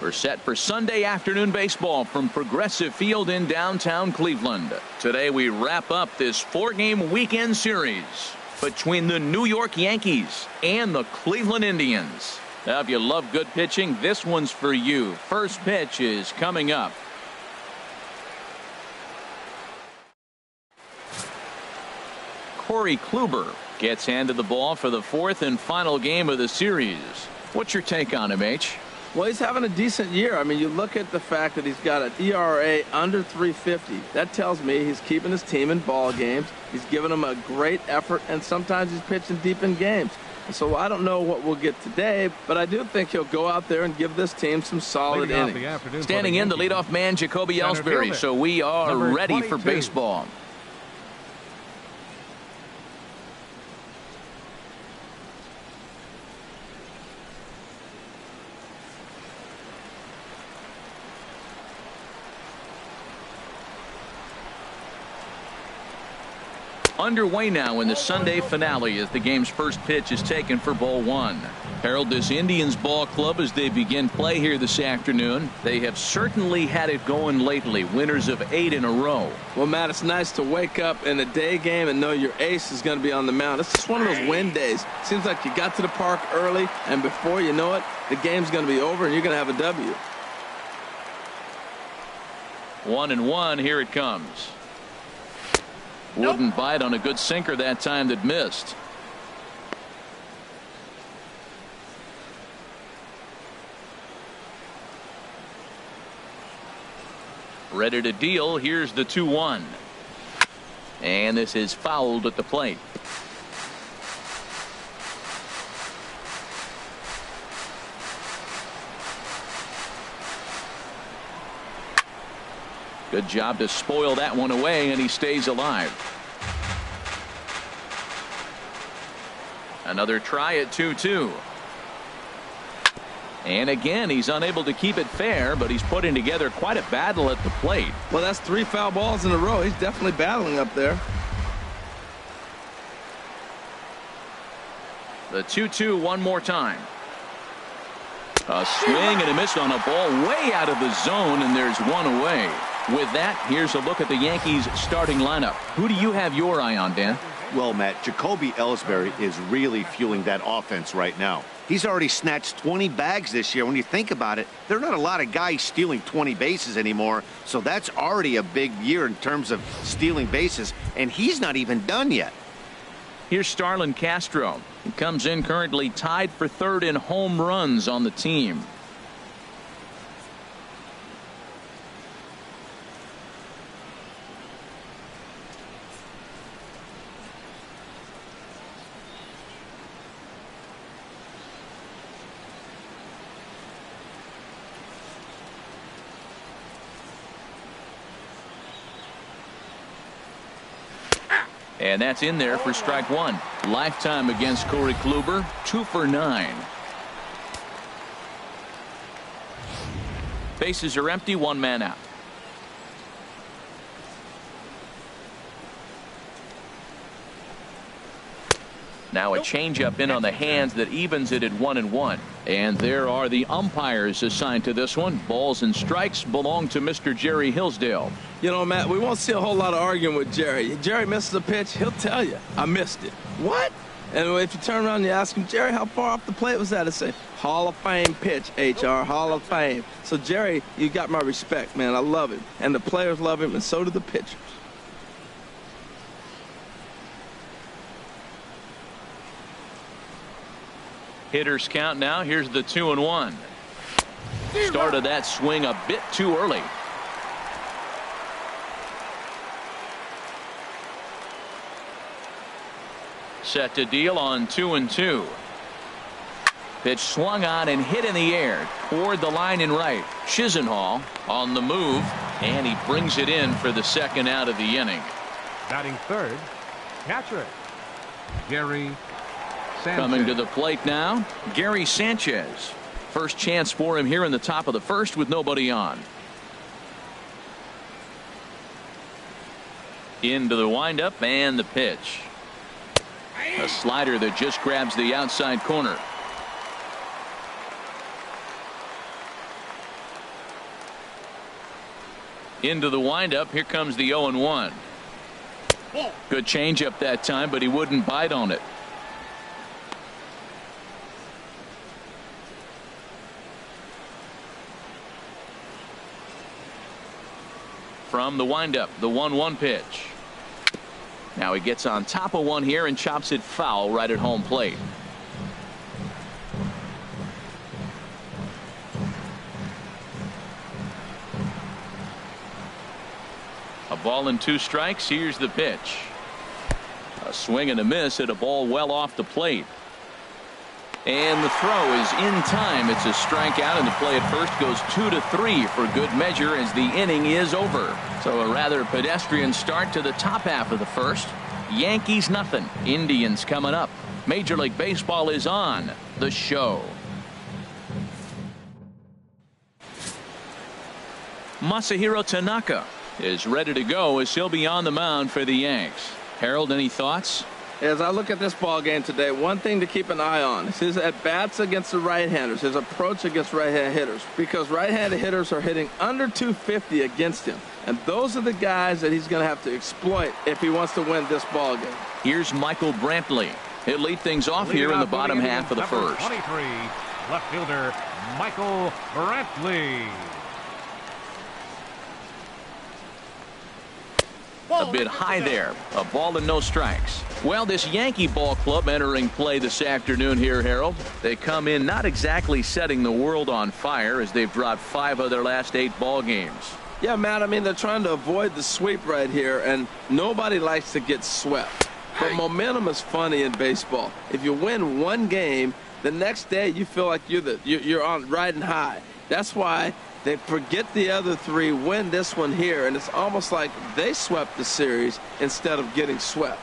We're set for Sunday afternoon baseball from Progressive Field in downtown Cleveland. Today we wrap up this 4-game weekend series between the New York Yankees and the Cleveland Indians. Now, if you love good pitching, this one's for you. First pitch is coming up. Corey Kluber gets handed the ball for the 4th and final game of the series. What's your take on him, H? Well, he's having a decent year. I mean, you look at the fact that he's got an ERA under 350. That tells me he's keeping his team in ball games. He's giving them a great effort, and sometimes he's pitching deep in games. So I don't know what we'll get today, but I do think he'll go out there and give this team some solid innings. Standing in, the leadoff man, Jacoby Ellsbury. So we are ready for baseball. Underway now in the Sunday finale as the game's first pitch is taken for ball 1. Harold, this Indians ball club, as they begin play here this afternoon, they have certainly had it going lately. Winners of 8 in a row. Well, Matt, it's nice to wake up in a day game and know your ace is going to be on the mound. It's just one of those win days. Seems like you got to the park early, and before you know it, the game's going to be over and you're going to have a W. 1-1, here it comes. Wouldn't bite on a good sinker that time that missed. Ready to deal. Here's the 2-1. And this is fouled at the plate. Good job to spoil that one away, and he stays alive. Another try at 2-2. And again, he's unable to keep it fair, but he's putting together quite a battle at the plate. Well, that's 3 foul balls in a row. He's definitely battling up there. The 2-2 one more time. A swing and a miss on a ball way out of the zone, and there's one away. With that, here's a look at the Yankees starting lineup. Who do you have your eye on, Dan? Well, Matt, Jacoby Ellsbury is really fueling that offense right now. He's already snatched 20 bags this year. When you think about it, there are not a lot of guys stealing 20 bases anymore, so that's already a big year in terms of stealing bases, and he's not even done yet. Here's Starlin Castro. He comes in currently tied for 3rd in home runs on the team. And that's in there for strike 1. Lifetime against Corey Kluber, 2 for 9. Bases are empty, 1 man out. Now a changeup in on the hands that evens it at 1-1. And there are the umpires assigned to this one. Balls and strikes belong to Mr. Jerry Hillsdale. You know, Matt, we won't see a whole lot of arguing with Jerry. Jerry misses a pitch, he'll tell you, I missed it. What? And if you turn around and you ask him, Jerry, how far off the plate was that? He'll say, Hall of Fame pitch, HR, Hall of Fame. So, Jerry, you got my respect, man. I love him. And the players love him, and so do the pitchers. Hitters count now. Here's the 2-1. Started that swing a bit too early. Set to deal on 2-2. Pitch swung on and hit in the air toward the line in right. Chisenhall on the move, and he brings it in for the 2nd out of the inning. Batting 3rd, catcher Gary Sanchez. Coming to the plate now, Gary Sanchez. First chance for him here in the top of the 1st with nobody on. Into the windup and the pitch. A slider that just grabs the outside corner. Into the windup. Here comes the 0-1. Good changeup that time, but he wouldn't bite on it. From the windup, the 1-1 pitch. Now he gets on top of one here and chops it foul right at home plate. A ball and 2 strikes. Here's the pitch. A swing and a miss at a ball well off the plate. And the throw is in time. It's a strikeout, and the play at first goes 2-3 for good measure as the inning is over. So a rather pedestrian start to the top half of the first. Yankees nothing. Indians coming up. Major League Baseball is on the show. Masahiro Tanaka is ready to go as he'll be on the mound for the Yanks. Harold, any thoughts? As I look at this ball game today, one thing to keep an eye on is his at-bats against the right-handers, his approach against right-hand hitters, because right-handed hitters are hitting under 250 against him, and those are the guys that he's going to have to exploit if he wants to win this ball game. Here's Michael Brantley. He'll lead things off here in the bottom half of the first. 23, left fielder Michael Brantley. A bit high there. A ball and no strikes. Well, this Yankee ball club entering play this afternoon here, Harold. They come in not exactly setting the world on fire as they've dropped 5 of their last 8 ball games. Yeah, Matt, I mean, they're trying to avoid the sweep right here, and nobody likes to get swept. But momentum is funny in baseball. If you win one game, the next day you feel like you're on riding high. That's why they forget the other 3, win this one here, and it's almost like they swept the series instead of getting swept.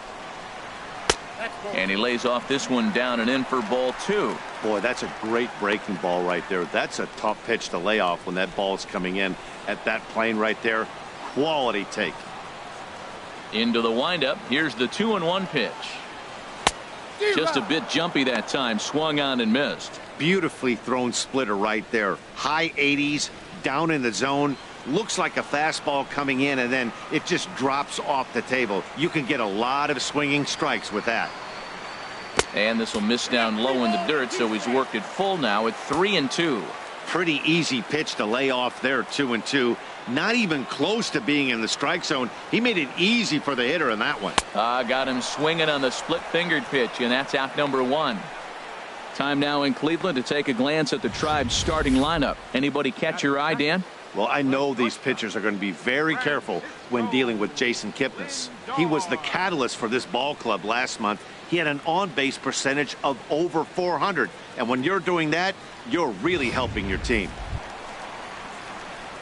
And he lays off this one down and in for ball 2. Boy, that's a great breaking ball right there. That's a tough pitch to lay off when that ball's coming in at that plane right there. Quality take. Into the windup. Here's the 2-1 pitch. Just a bit jumpy that time. Swung on and missed. Beautifully thrown splitter right there. High 80s, down in the zone. Looks like a fastball coming in, and then it just drops off the table. You can get a lot of swinging strikes with that. And this will miss down low in the dirt, so he's worked it full now at 3-2. Pretty easy pitch to lay off there, 2-2. Not even close to being in the strike zone. He made it easy for the hitter in that one. Got him swinging on the split-fingered pitch, and that's out number 1. Time now in Cleveland to take a glance at the Tribe's starting lineup. Anybody catch your eye, Dan? Well, I know these pitchers are going to be very careful when dealing with Jason Kipnis. He was the catalyst for this ball club last month. He had an on-base percentage of over 400. And when you're doing that, you're really helping your team.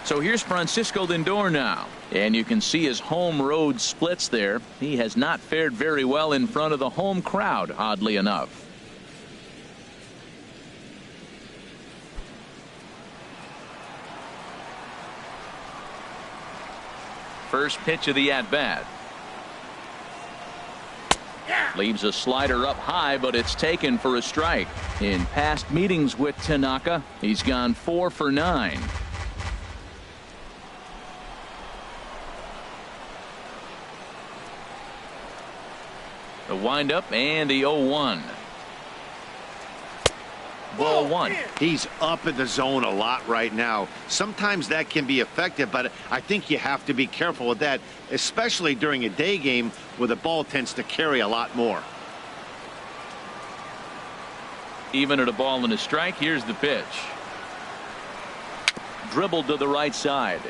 So here's Francisco Lindor now. And you can see his home-road splits there. He has not fared very well in front of the home crowd, oddly enough. First pitch of the at-bat. Leaves a slider up high, but it's taken for a strike. In past meetings with Tanaka, he's gone 4 for 9. The windup and the 0-1. Ball 1. He's up in the zone a lot right now. Sometimes that can be effective, but I think you have to be careful with that, especially during a day game where the ball tends to carry a lot more. Even at a ball and a strike, here's the pitch. Dribbled to the right side.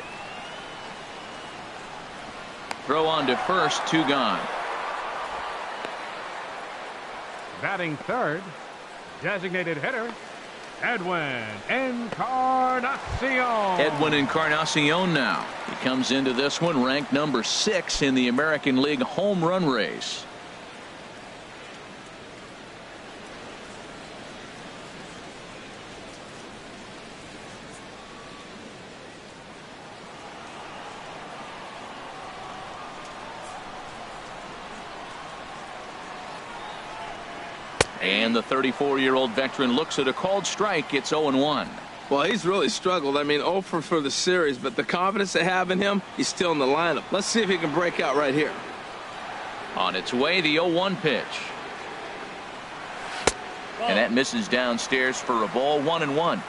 Throw on to first, 2 gone. Batting third, designated hitter Edwin Encarnacion. Edwin Encarnacion now. He comes into this one ranked number 6 in the American League home run race. And the 34-year-old veteran looks at a called strike. It's 0-1. Well, he's really struggled. I mean, 0 for the series, but the confidence they have in him, he's still in the lineup. Let's see if he can break out right here. On its way, the 0-1 pitch. And that misses downstairs for a ball, 1-1.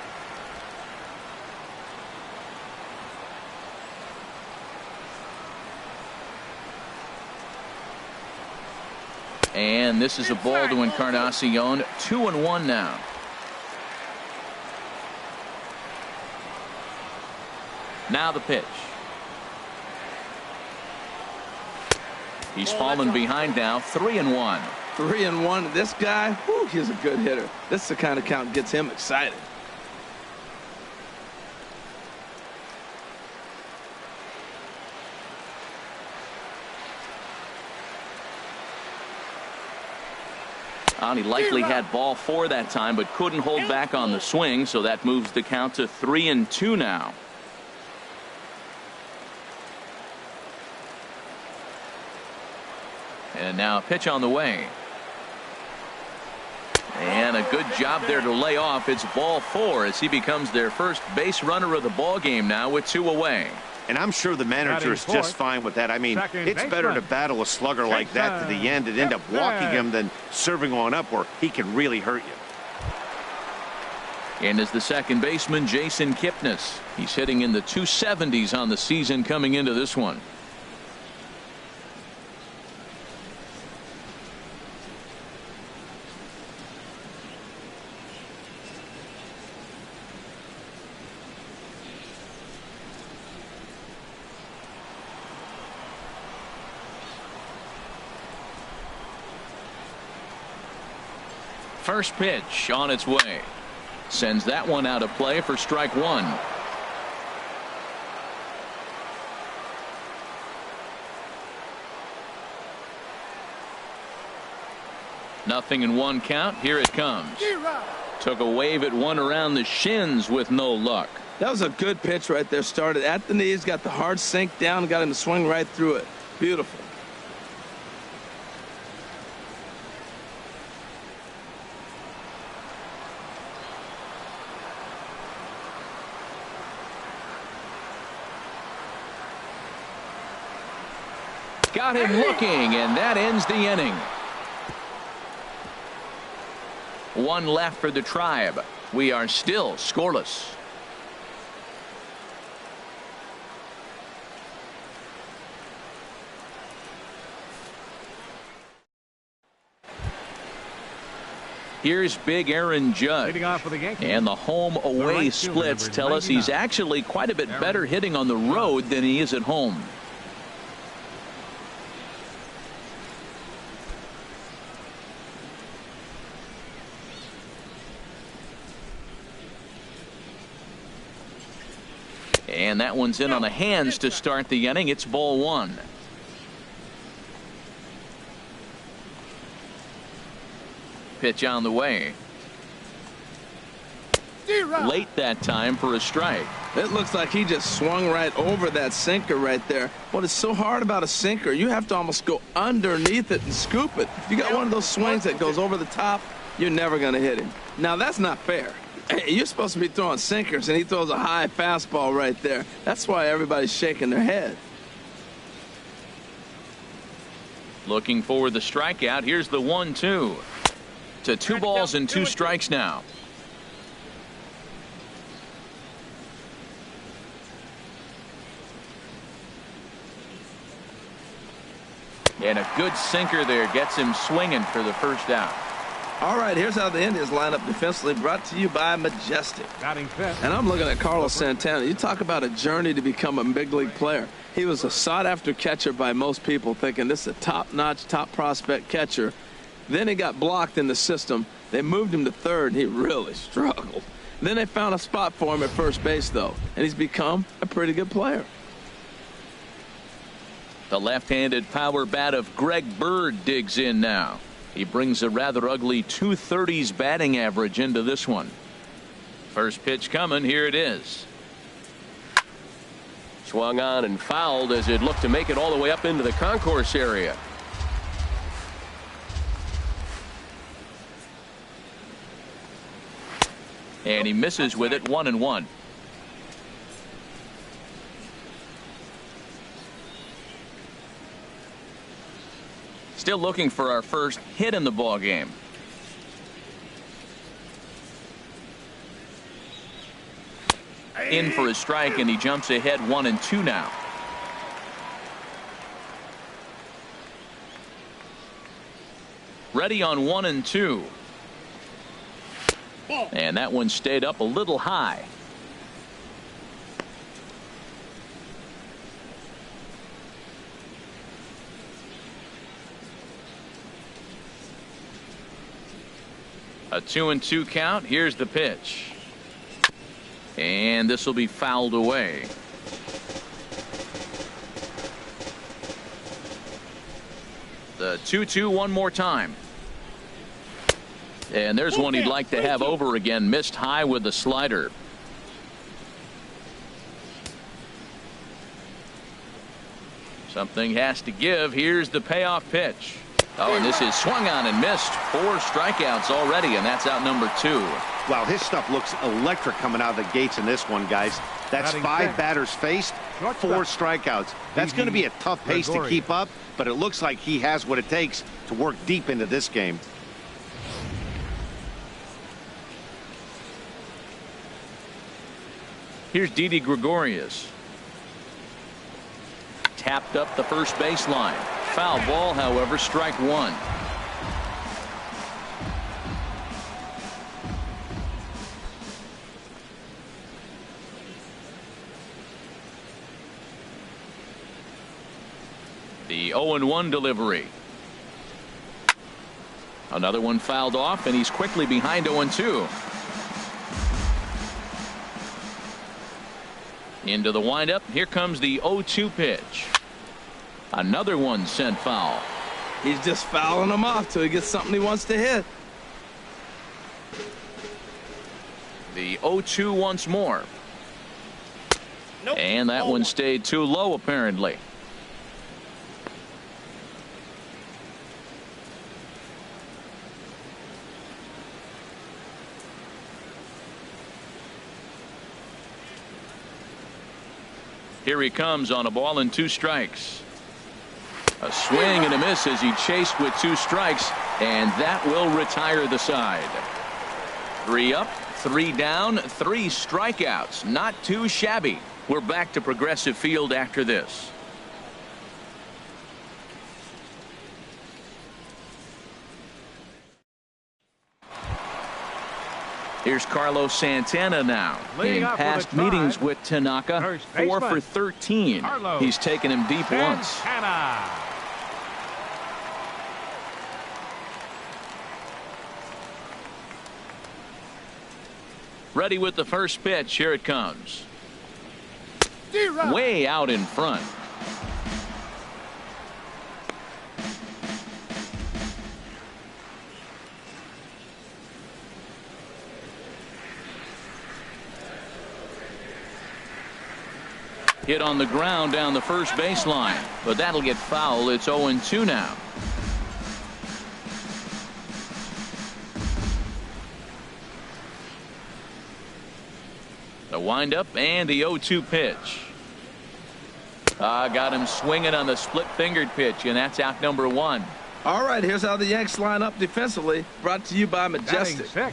And this is a ball to Encarnacion, 2-1 now. Now the pitch. He's fallen behind now, 3-1. 3-1. This guy, whew, he's a good hitter. This is the kind of count that gets him excited. He likely had ball 4 that time, but couldn't hold back on the swing, so that moves the count to 3-2 now. And now a pitch on the way. And a good job there to lay off. It's ball 4 as he becomes their first base runner of the ball game now with 2 away. And I'm sure the manager is just fine with that. I mean, it's better to battle a slugger like that to the end and end up walking him than serving on up where he can really hurt you. And as the second baseman, Jason Kipnis. He's hitting in the 270s on the season coming into this one. First pitch on its way. Sends that one out of play for strike 1. Nothing in 1 count. Here it comes. Took a wave at one around the shins with no luck. That was a good pitch right there. Started at the knees, got the hard sink down, got him to swing right through it. Beautiful. Got him looking, and that ends the inning. 1 left for the Tribe. We are still scoreless. Here's big Aaron Judge. And the home-away splits tell us he's actually quite a bit better hitting on the road than he is at home. And that one's in on the hands to start the inning. It's ball 1. Pitch on the way. Late that time for a strike. It looks like he just swung right over that sinker right there. What is so hard about a sinker, you have to almost go underneath it and scoop it. If you got one of those swings that goes over the top, you're never going to hit him. Now, that's not fair. You're supposed to be throwing sinkers, and he throws a high fastball right there. That's why everybody's shaking their head. Looking for the strikeout. Here's the 1-2. To 2 balls and 2 strikes now. And a good sinker there gets him swinging for the first out. All right, here's how the Indians line up defensively, brought to you by Majestic. And I'm looking at Carlos Santana. You talk about a journey to become a big league player. He was a sought-after catcher by most people, thinking this is a top-notch, top prospect catcher. Then he got blocked in the system. They moved him to third, and he really struggled. Then they found a spot for him at first base, though, and he's become a pretty good player. The left-handed power bat of Greg Bird digs in now. He brings a rather ugly 230s batting average into this one. First pitch coming. Here it is. Swung on and fouled as it looked to make it all the way up into the concourse area. And he misses with it, 1-1. Still looking for our first hit in the ball game. In for a strike, and he jumps ahead 1-2 now. Ready on 1-2. And that one stayed up a little high. A 2-2 count. Here's the pitch. And this will be fouled away. The 2-2 one more time. And there's one he'd like to have over again. Missed high with the slider. Something has to give. Here's the payoff pitch. Oh, and this is swung on and missed. 4 strikeouts already, and that's out number 2. Wow, his stuff looks electric coming out of the gates in this one, guys. That's 5 batters faced, 4 strikeouts. That's going to be a tough pace to keep up, but it looks like he has what it takes to work deep into this game. Here's Didi Gregorius. Tapped up the first baseline. Foul ball, however, strike 1. The 0-1 delivery. Another one fouled off, and he's quickly behind 0-2. Into the windup. Here comes the 0-2 pitch. Another one sent foul. He's just fouling them off till he gets something he wants to hit. The 0-2 once more. Nope. And that one stayed too low, apparently. Here he comes on a ball and 2 strikes. A swing and a miss as he chased with 2 strikes, and that will retire the side. 3 up, 3 down, 3 strikeouts. Not too shabby. We're back to Progressive Field after this. Here's Carlos Santana now. In past meetings with Tanaka, 4 for 13. He's taken him deep once. Ready with the first pitch. Here it comes. Way out in front. Hit on the ground down the first baseline, but that'll get foul. It's 0-2 now. The windup and the 0-2 pitch. Got him swinging on the split-fingered pitch, and that's out number 1. All right, here's how the Yanks line up defensively. Brought to you by Majestic.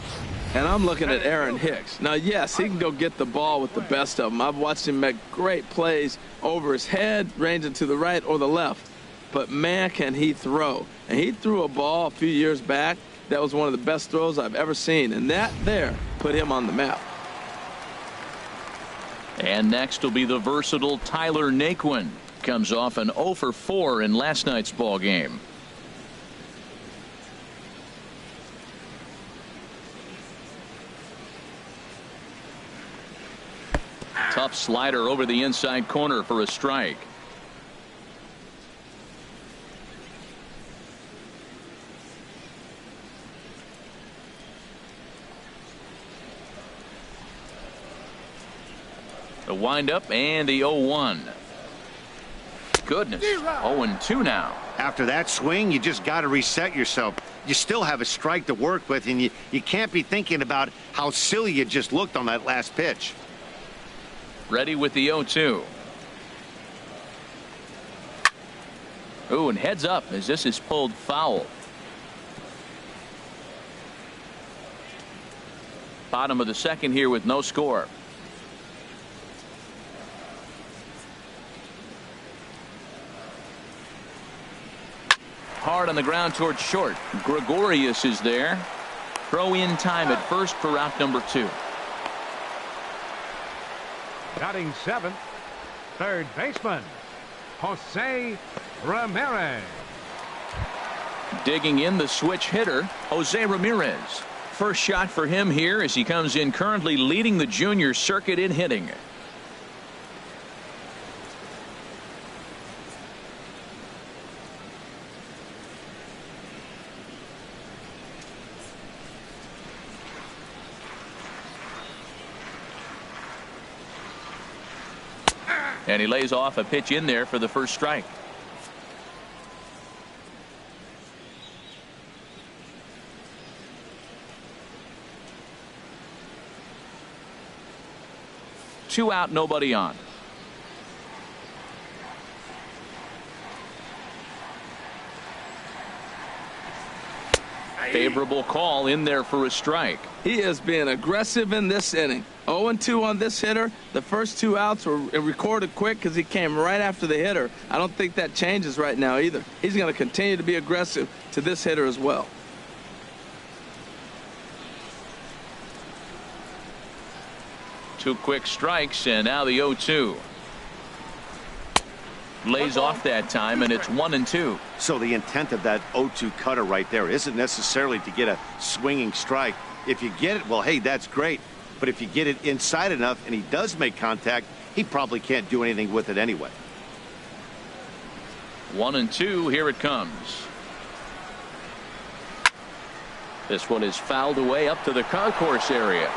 And I'm looking at Aaron Hicks. Now, yes, he can go get the ball with the best of them. I've watched him make great plays over his head, ranging to the right or the left. But, man, can he throw. And he threw a ball a few years back that was one of the best throws I've ever seen. And that there put him on the map. And next will be the versatile Tyler Naquin. Comes off an 0 for 4 in last night's ball game. Tough slider over the inside corner for a strike. The windup and the 0-1. goodness. 0-2 now. After that swing, you just got to reset yourself. You still have a strike to work with, and you can't be thinking about how silly you just looked on that last pitch. Ready with the 0-2. Ooh, and heads up as this is pulled foul. Bottom of the second here with no score. Hard on the ground towards short. Gregorius is there. Throw in time at first for out number 2. Batting 7th, third baseman, Jose Ramirez. Digging in the switch hitter, Jose Ramirez. First shot for him here as he comes in currently leading the junior circuit in hitting. And he lays off a pitch in there for the first strike. Two out, nobody on. Favorable call in there for a strike. He is being aggressive in this inning. 0-2 on this hitter. The first 2 outs were recorded quick because he came right after the hitter. I don't think that changes right now either. He's going to continue to be aggressive to this hitter as well. Two quick strikes, and now the 0-2. Lays off that time, and it's 1-2. So the intent of that 0-2 cutter right there isn't necessarily to get a swinging strike. If you get it, well, hey, that's great. But if you get it inside enough and he does make contact, he probably can't do anything with it anyway. 1-2, here it comes. This one is fouled away up to the concourse area.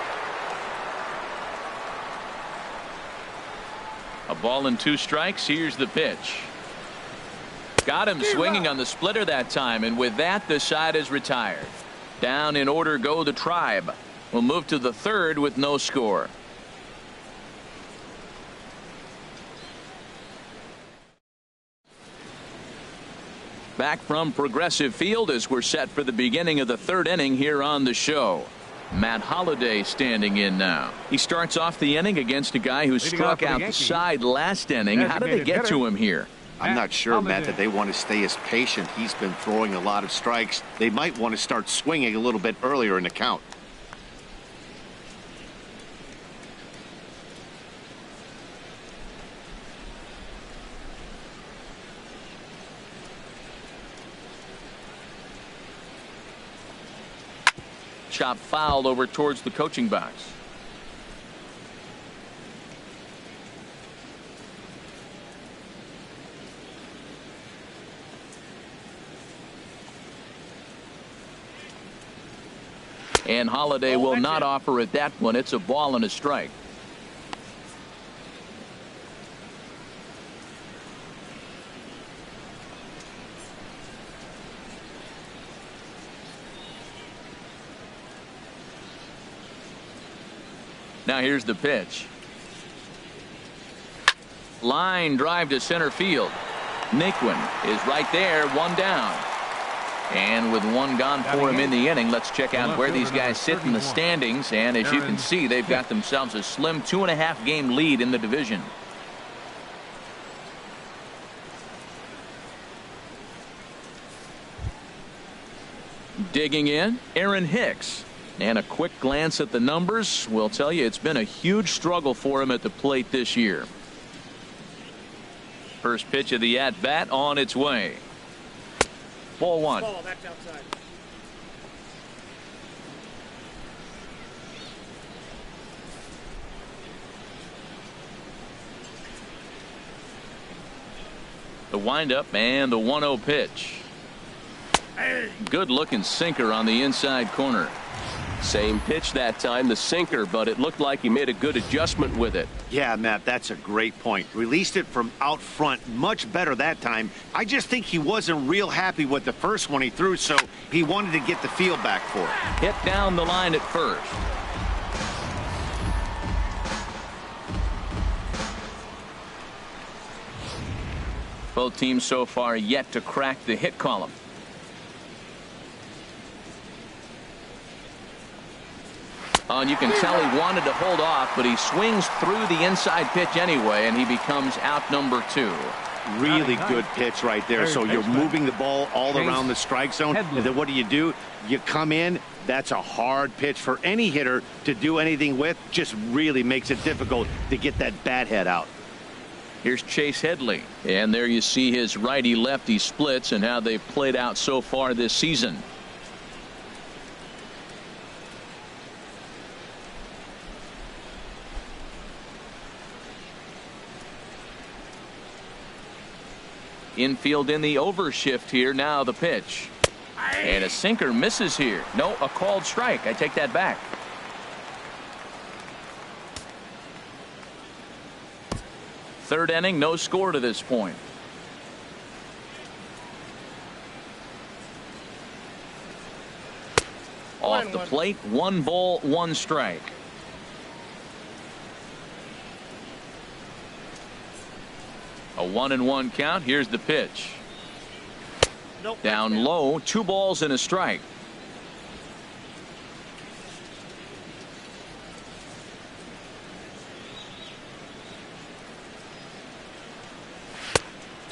A ball and 2 strikes. Here's the pitch. Got him swinging on the splitter that time, and with that the side is retired. Down in order go the Tribe. We'll move to the third with no score. Back from Progressive Field as we're set for the beginning of the third inning here on the show. Matt Holliday standing in now. He starts off the inning against a guy who struck out the side last inning. How did they get to him here? I'm not sure, Matt, that they want to stay as patient. He's been throwing a lot of strikes. They might want to start swinging a little bit earlier in the count. Chop fouled over towards the coaching box. And Holliday will not offer it that one. It's a ball and a strike. Now here's the pitch. Line drive to center field. Naquin is right there, 1 down. And with 1 gone for him in the inning, let's check out where these guys sit in the standings. And as you can see, they've got themselves a slim 2.5 game lead in the division. Digging in, Aaron Hicks. And a quick glance at the numbers will tell you it's been a huge struggle for him at the plate this year. First pitch of the at-bat on its way. Ball 1. That's outside. The windup and the 1-0 pitch. Good looking sinker on the inside corner. Same pitch that time, the sinker, but it looked like he made a good adjustment with it. Yeah, Matt, that's a great point. Released it from out front much better that time. I just think he wasn't real happy with the first one he threw, so he wanted to get the feel back for it. Hit down the line at first. Both teams so far yet to crack the hit column. And you can tell he wanted to hold off, but he swings through the inside pitch anyway, and he becomes out number 2. Really good pitch right there. So you're moving the ball all around the strike zone. And then what do? You come in. That's a hard pitch for any hitter to do anything with. Just really makes it difficult to get that bat head out. Here's Chase Headley. And there you see his righty-lefty splits and how they've played out so far this season. Infield in the overshift here. Now the pitch. And a sinker misses here. No, a called strike. I take that back. Third inning, no score to this point. Off the plate, 1 ball, 1 strike. A 1-1 count. Here's the pitch. Down low, 2 balls and a strike.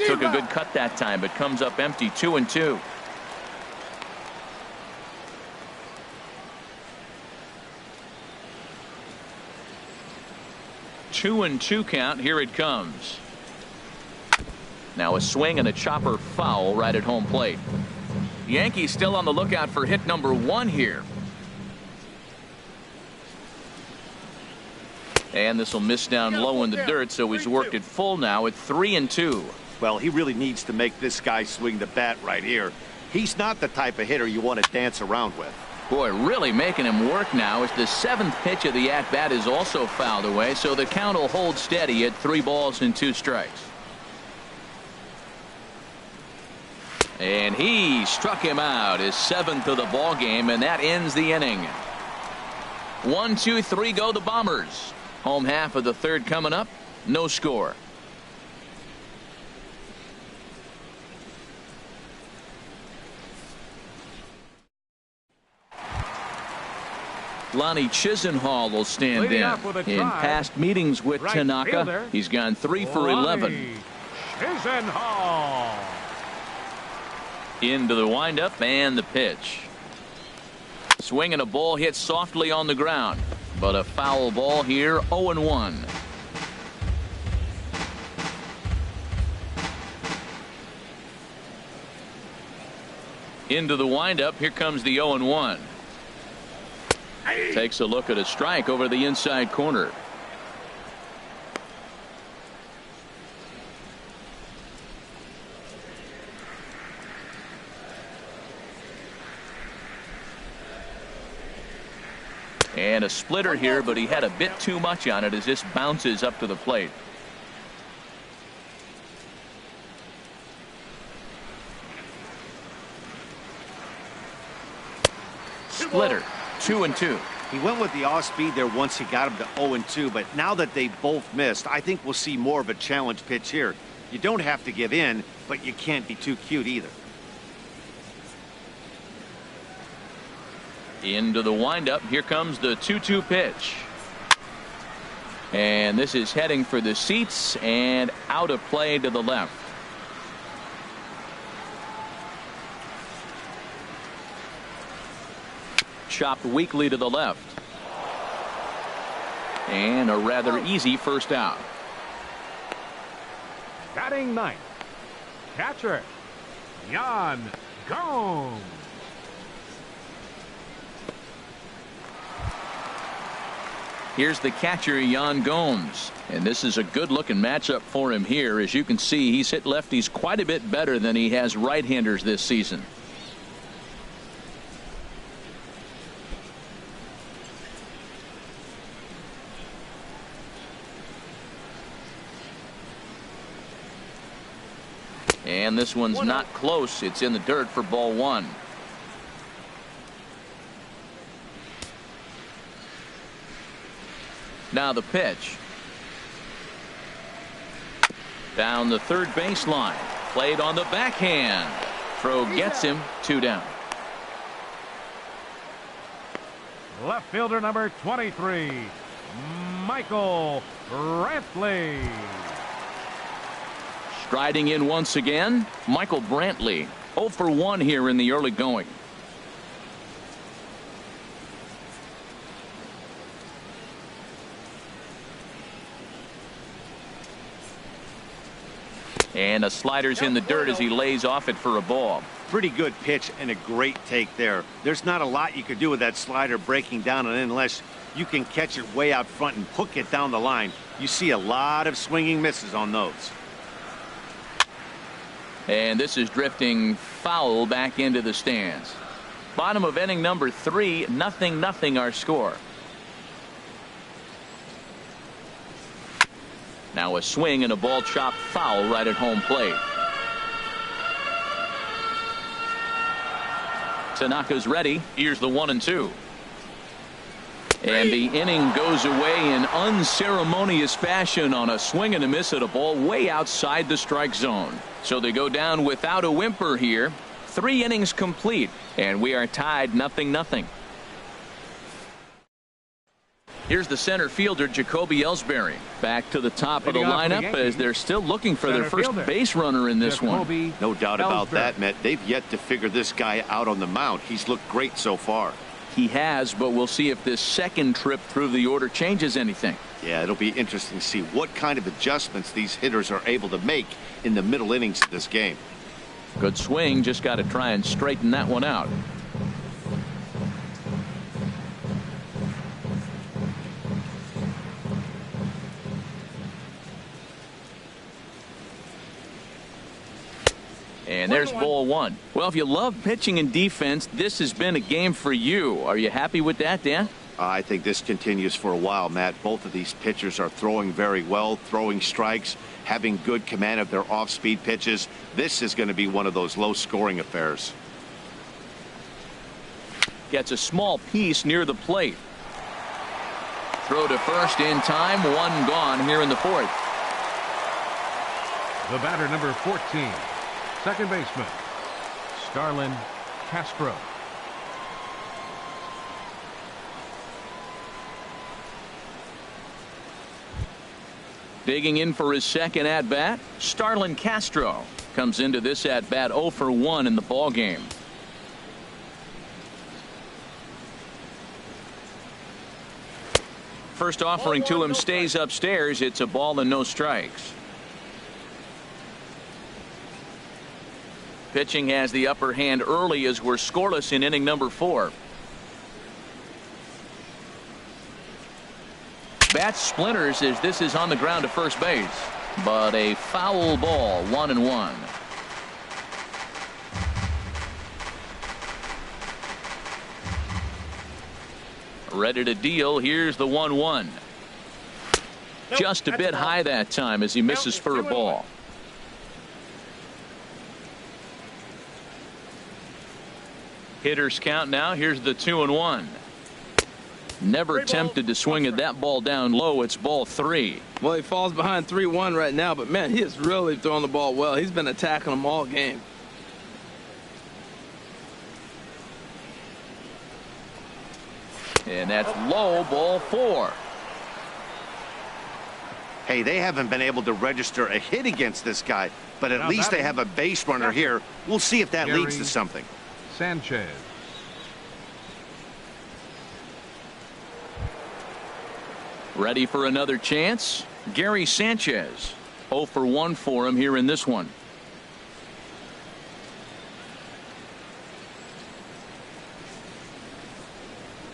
Took a good cut that time, but comes up empty. 2-2. Two and 2 count. Here it comes. Now a swing and a chopper foul right at home plate. Yankees still on the lookout for hit number 1 here. And this will miss down low in the dirt, so he's worked it full now at 3-2. Well, he really needs to make this guy swing the bat right here. He's not the type of hitter you want to dance around with. Boy, really making him work now as the 7th pitch of the at-bat is also fouled away, so the count will hold steady at 3 balls and 2 strikes. And he struck him out, his 7th of the ball game, and that ends the inning. 1, 2, 3 go the Bombers. Home half of the 3rd coming up. No score. Lonnie Chisenhall will stand in. In past meetings with Tanaka, he's gone 3 for 11. Chisenhall. Into the windup and the pitch. Swinging a ball hit softly on the ground, but a foul ball here. 0-1. Into the windup. Here comes the 0-1. Takes a look at a strike over the inside corner. And a splitter here, but he had a bit too much on it as this bounces up to the plate. Splitter. 2-2. He went with the off speed there once he got him to 0-2, but now that they both missed, I think we'll see more of a challenge pitch here. You don't have to give in, but you can't be too cute either. Into the windup. Here comes the 2-2 pitch. And this is heading for the seats and out of play to the left. Chopped weakly to the left. And a rather easy first out. Batting 9th, catcher Yan Gomes. Here's the catcher, Yan Gomes. And this is a good looking matchup for him here. As you can see, he's hit lefties quite a bit better than he has right-handers this season. And this one's not close. It's in the dirt for ball one. Now the pitch. Down the third baseline. Played on the backhand. Throw gets him. 2 down. Left fielder number 23, Michael Brantley. Striding in once again, Michael Brantley. 0 for 1 here in the early going. And a slider's in the dirt as he lays off it for a ball. Pretty good pitch and a great take there. There's not a lot you could do with that slider breaking down, and unless you can catch it way out front and hook it down the line, you see a lot of swinging misses on those. And this is drifting foul back into the stands. Bottom of inning number 3, 0-0 our score. Now a swing and a ball chopped foul right at home plate. Tanaka's ready. Here's the 1-2. And the inning goes away in unceremonious fashion on a swing and a miss at a ball way outside the strike zone. So they go down without a whimper here. 3 innings complete, and we are tied 0-0. Here's the center fielder, Jacoby Ellsbury. Back to the top of the lineup as they're still looking for their first base runner in this one. No doubt about that, Matt. They've yet to figure this guy out on the mound. He's looked great so far. He has, but we'll see if this second trip through the order changes anything. Yeah, it'll be interesting to see what kind of adjustments these hitters are able to make in the middle innings of this game. Good swing, just got to try and straighten that one out. And there's ball one. Well, if you love pitching and defense, this has been a game for you. Are you happy with that, Dan? I think this continues for a while, Matt. Both of these pitchers are throwing very well, throwing strikes, having good command of their off-speed pitches. This is going to be one of those low-scoring affairs. Gets a small piece near the plate. Throw to first in time. 1 gone here in the 4th. The batter, number 14, second baseman, Starlin Castro. Digging in for his second at-bat, Starlin Castro comes into this at-bat 0 for 1 in the ballgame. First offering to him stays upstairs. It's a ball and no strikes. Pitching has the upper hand early as we're scoreless in inning number 4. Bat splinters as this is on the ground to first base, but a foul ball. 1-1. Ready to deal. Here's the 1-1. Just a bit high that time as he misses for a ball. Hitters count now. Here's the 2-1. Never tempted to swing at that ball down low. It's ball 3. Well, he falls behind 3-1 right now, but man, he is really throwing the ball well. He's been attacking them all game. And that's low, ball 4. Hey, they haven't been able to register a hit against this guy, but at least they have a base runner here. We'll see if that leads to something. Sanchez. Ready for another chance? Gary Sanchez. 0 for 1 for him here in this one.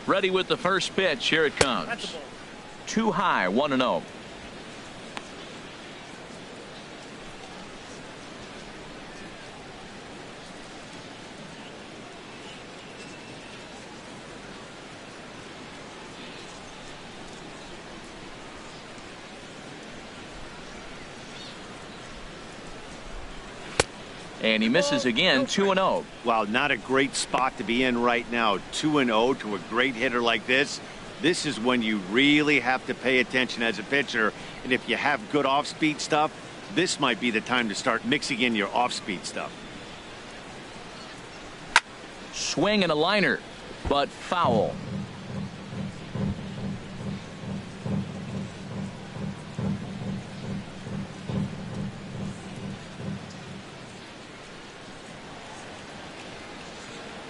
Ready with the first pitch. Here it comes. Too high. 1-0. And he misses again, 2-0. Well, not a great spot to be in right now. 2-0 to a great hitter like this. This is when you really have to pay attention as a pitcher. And if you have good off-speed stuff, this might be the time to start mixing in your off-speed stuff. Swing and a liner, but foul.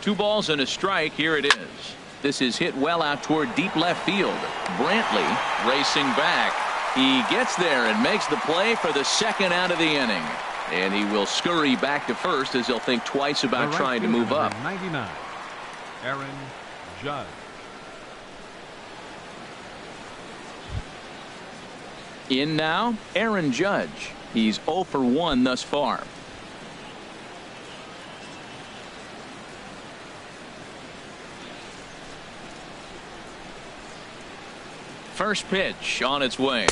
Two balls and a strike. Here it is. This is hit well out toward deep left field. Brantley racing back. He gets there and makes the play for the second out of the inning. And he will scurry back to first as he'll think twice about trying to move up. 99, Aaron Judge. In now, Aaron Judge. He's 0 for 1 thus far. First pitch on its way.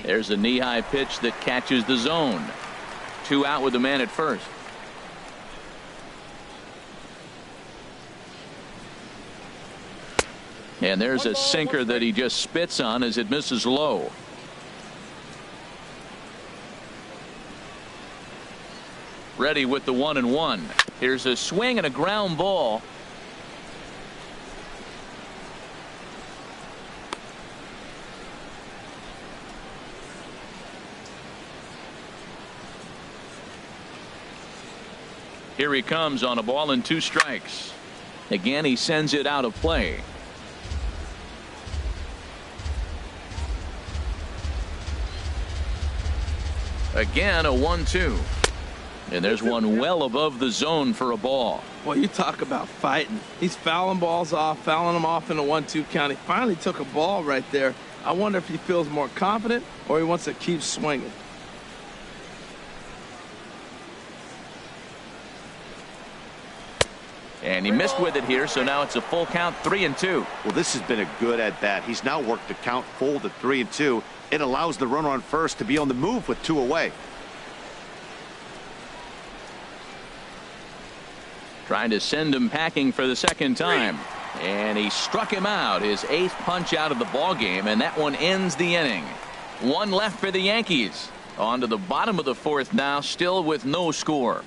There's a knee-high pitch that catches the zone. 2 out with the man at first. And there's a sinker that he just spits on as it misses low. Ready with the 1-1. Here's a swing and a ground ball. Here he comes on a ball and 2 strikes. Again, he sends it out of play. Again, a 1-2. And there's one well above the zone for a ball. Well, you talk about fighting. He's fouling balls off, fouling them off in a 1-2 count. He finally took a ball right there. I wonder if he feels more confident or he wants to keep swinging. And he missed with it here, so now it's a full count, 3-2. Well, this has been a good at-bat. He's now worked the count full to 3-2. It allows the runner on first to be on the move with 2 away. Trying to send him packing for the second time. And he struck him out, his 8th punch out of the ball game, and that one ends the inning. 1 left for the Yankees. On to the bottom of the 4th now, still with no score.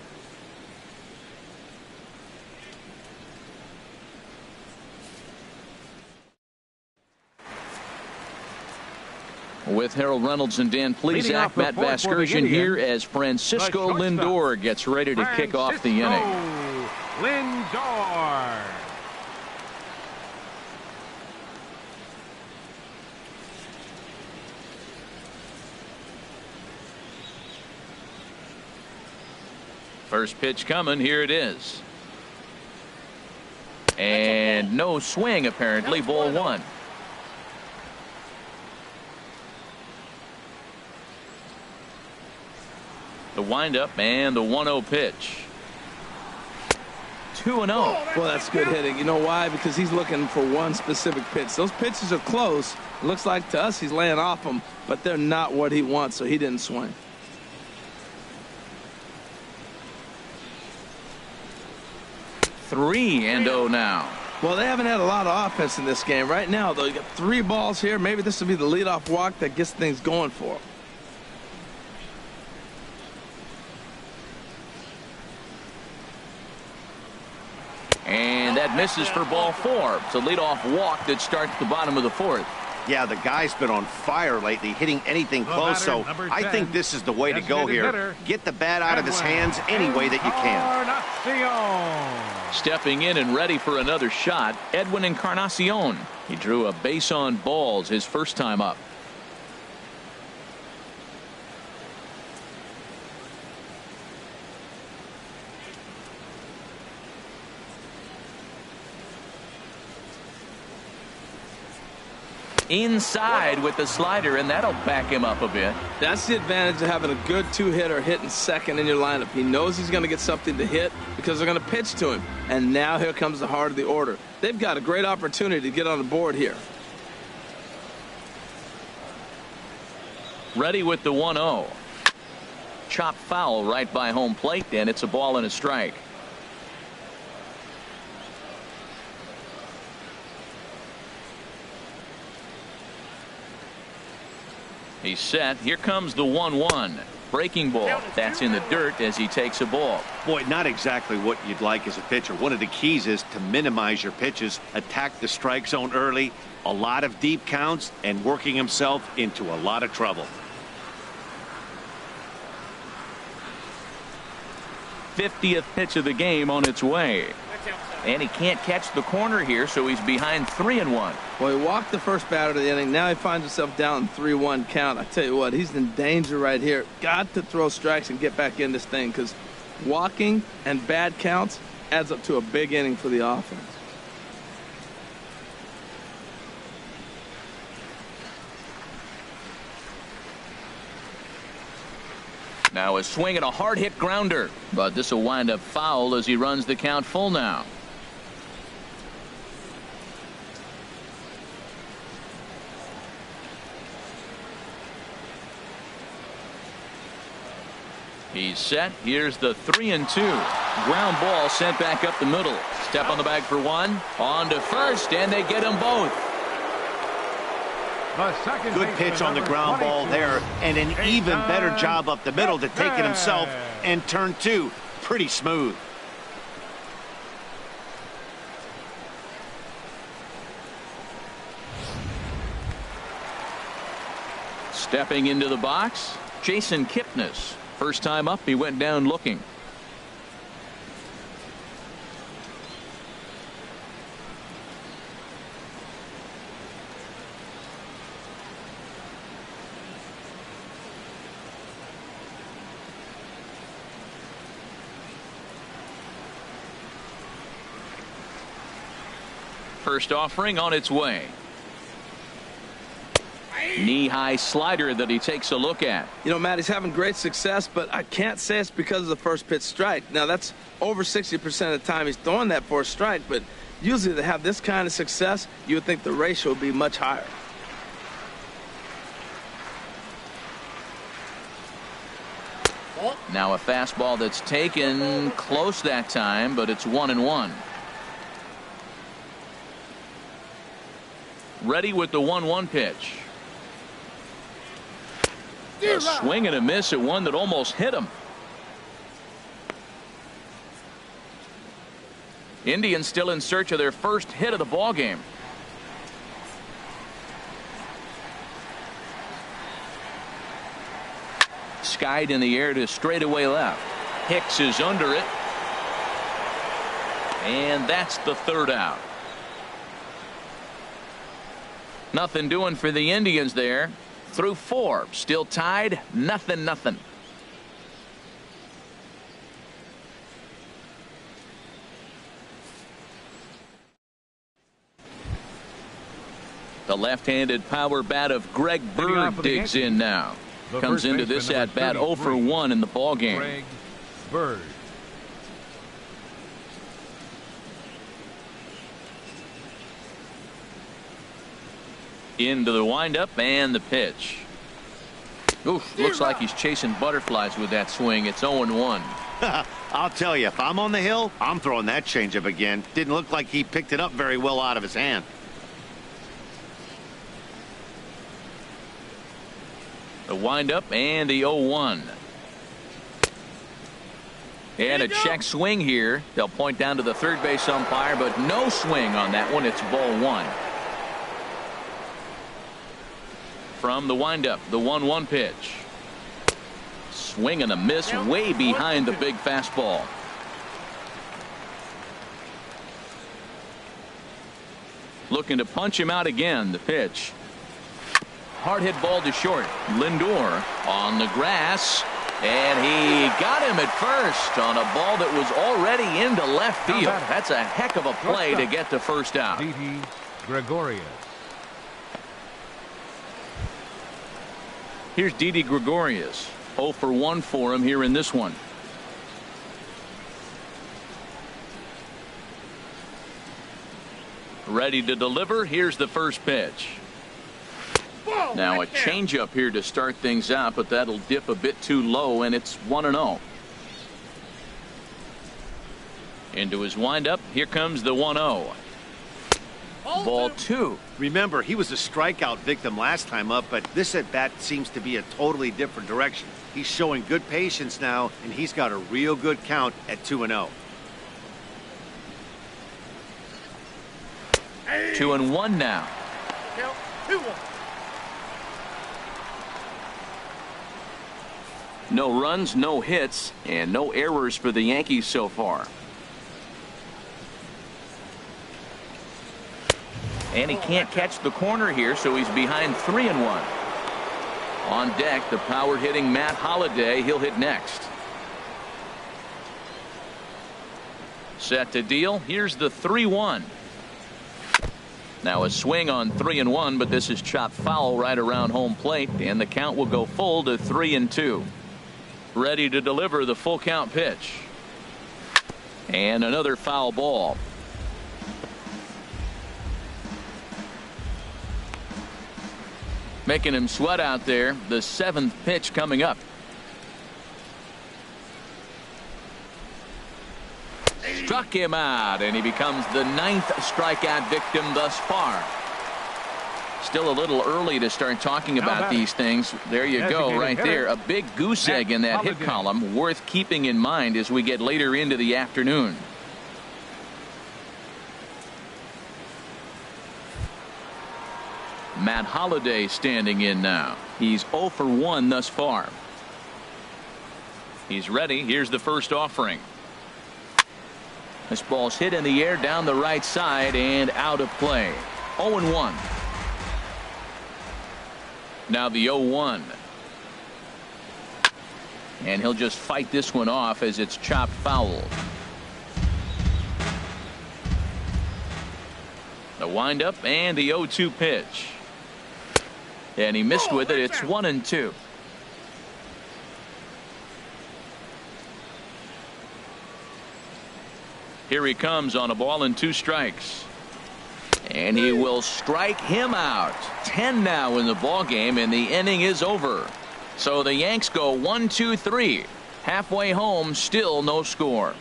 With Harold Reynolds and Dan Plesac, Matt Vasgersian here as Francisco Lindor gets ready to kick off the inning. Lindor. First pitch coming. Here it is. And no swing, apparently. Ball 1. The windup and the 1-0 pitch. 2-0. Well, that's good hitting. You know why? Because he's looking for one specific pitch. Those pitches are close. It looks like to us he's laying off them, but they're not what he wants, so he didn't swing. Three and 0 now. Well, they haven't had a lot of offense in this game. Right now, though, you got 3 balls here. Maybe this will be the leadoff walk that gets things going for him. And that misses for ball 4. It's a leadoff walk that starts the bottom of the 4th. Yeah, the guy's been on fire lately, hitting anything close, so I think this is the way to go here. Get the bat out of his hands any way that you can. Stepping in and ready for another shot, Edwin Encarnacion. He drew a base on balls his first time up. Inside with the slider, and that'll back him up a bit. That's the advantage of having a good 2-hitter hitting second in your lineup. He knows he's going to get something to hit because they're going to pitch to him. And now here comes the heart of the order. They've got a great opportunity to get on the board here. Ready with the 1-0. chop foul right by home plate, and it's a ball and a strike. He's set. Here comes the 1-1. Breaking ball. That's in the dirt as he takes a ball. Boy, not exactly what you'd like as a pitcher. One of the keys is to minimize your pitches, attack the strike zone early, a lot of deep counts, and working himself into a lot of trouble. 50th pitch of the game on its way. And he can't catch the corner here, so he's behind 3-1. Well, he walked the first batter of the inning. Now he finds himself down in 3-1 count. I tell you what, he's in danger right here. Got to throw strikes and get back in this thing, because walking and bad counts adds up to a big inning for the offense. Now a swing and a hard hit grounder, but this will wind up foul as he runs the count full now. He's set. Here's the 3-2. Ground ball sent back up the middle. Step on the bag for one. On to first, and they get them both. Good pitch on the ground ball there, and an even better job up the middle to take it himself, and turn two. Pretty smooth. Stepping into the box, Jason Kipnis. First time up, he went down looking. First offering on its way. Knee-high slider that he takes a look at. You know, Matt, he's having great success, but I can't say it's because of the first pitch strike. Now, that's over 60% of the time he's throwing that for a strike, but usually to have this kind of success, you would think the ratio would be much higher. Now a fastball that's taken close that time, but it's 1-1. Ready with the 1-1 pitch. A swing and a miss at one that almost hit him. Indians still in search of their first hit of the ball game. Skied in the air to straightaway left. Hicks is under it. And that's the third out. Nothing doing for the Indians there. Through four, still tied, 0-0. The left-handed power bat of Greg Bird digs in now. Comes into this at bat 0 for 1 in the ball game. Greg Bird. Into the windup and the pitch. Oof, looks like he's chasing butterflies with that swing. It's 0-1. I'll tell you, if I'm on the hill, I'm throwing that changeup again. Didn't look like he picked it up very well out of his hand. The windup and the 0-1. And a check swing here. They'll point down to the third base umpire, but no swing on that one. It's ball one. From the windup, the 1-1 pitch. Swing and a miss way behind the big fastball. Looking to punch him out again. The pitch. Hard hit ball to short. Lindor on the grass. And he got him at first on a ball that was already into left field. That's a heck of a play to get the first out. Didi Gregorius. Here's Didi Gregorius. 0 for 1 for him here in this one. Ready to deliver. Here's the first pitch. Now a changeup here to start things out, but that'll dip a bit too low, and it's 1-0. Into his windup. Here comes the 1-0. Ball 2. Remember, he was a strikeout victim last time up, but this at bat seems to be a totally different direction. He's showing good patience now, and he's got a real good count at 2-0. 2-1 now. Count 2-1. No runs, no hits, and no errors for the Yankees so far. And he can't catch the corner here, so he's behind 3-1. On deck, the power hitting Matt Holliday. He'll hit next. Set to deal. Here's the 3-1. Now a swing on 3-1, but this is chopped foul right around home plate, and the count will go full to 3-2. Ready to deliver the full count pitch. And another foul ball. Making him sweat out there. The 7th pitch coming up. Struck him out, and he becomes the 9th strikeout victim thus far. Still a little early to start talking about these things. There you go, right there. A big goose egg in that hit column, worth keeping in mind as we get later into the afternoon. Matt Holliday standing in now. He's 0 for 1 thus far. He's ready. Here's the first offering. This ball's hit in the air down the right side and out of play. 0-1. Now the 0-1. And he'll just fight this one off as it's chopped foul. The windup and the 0-2 pitch. And he missed with it. It's 1-2. Here he comes on a ball and 2 strikes. And he will strike him out. 10 now in the ball game, and the inning is over. So the Yanks go 1, 2, 3. Halfway home, still no score.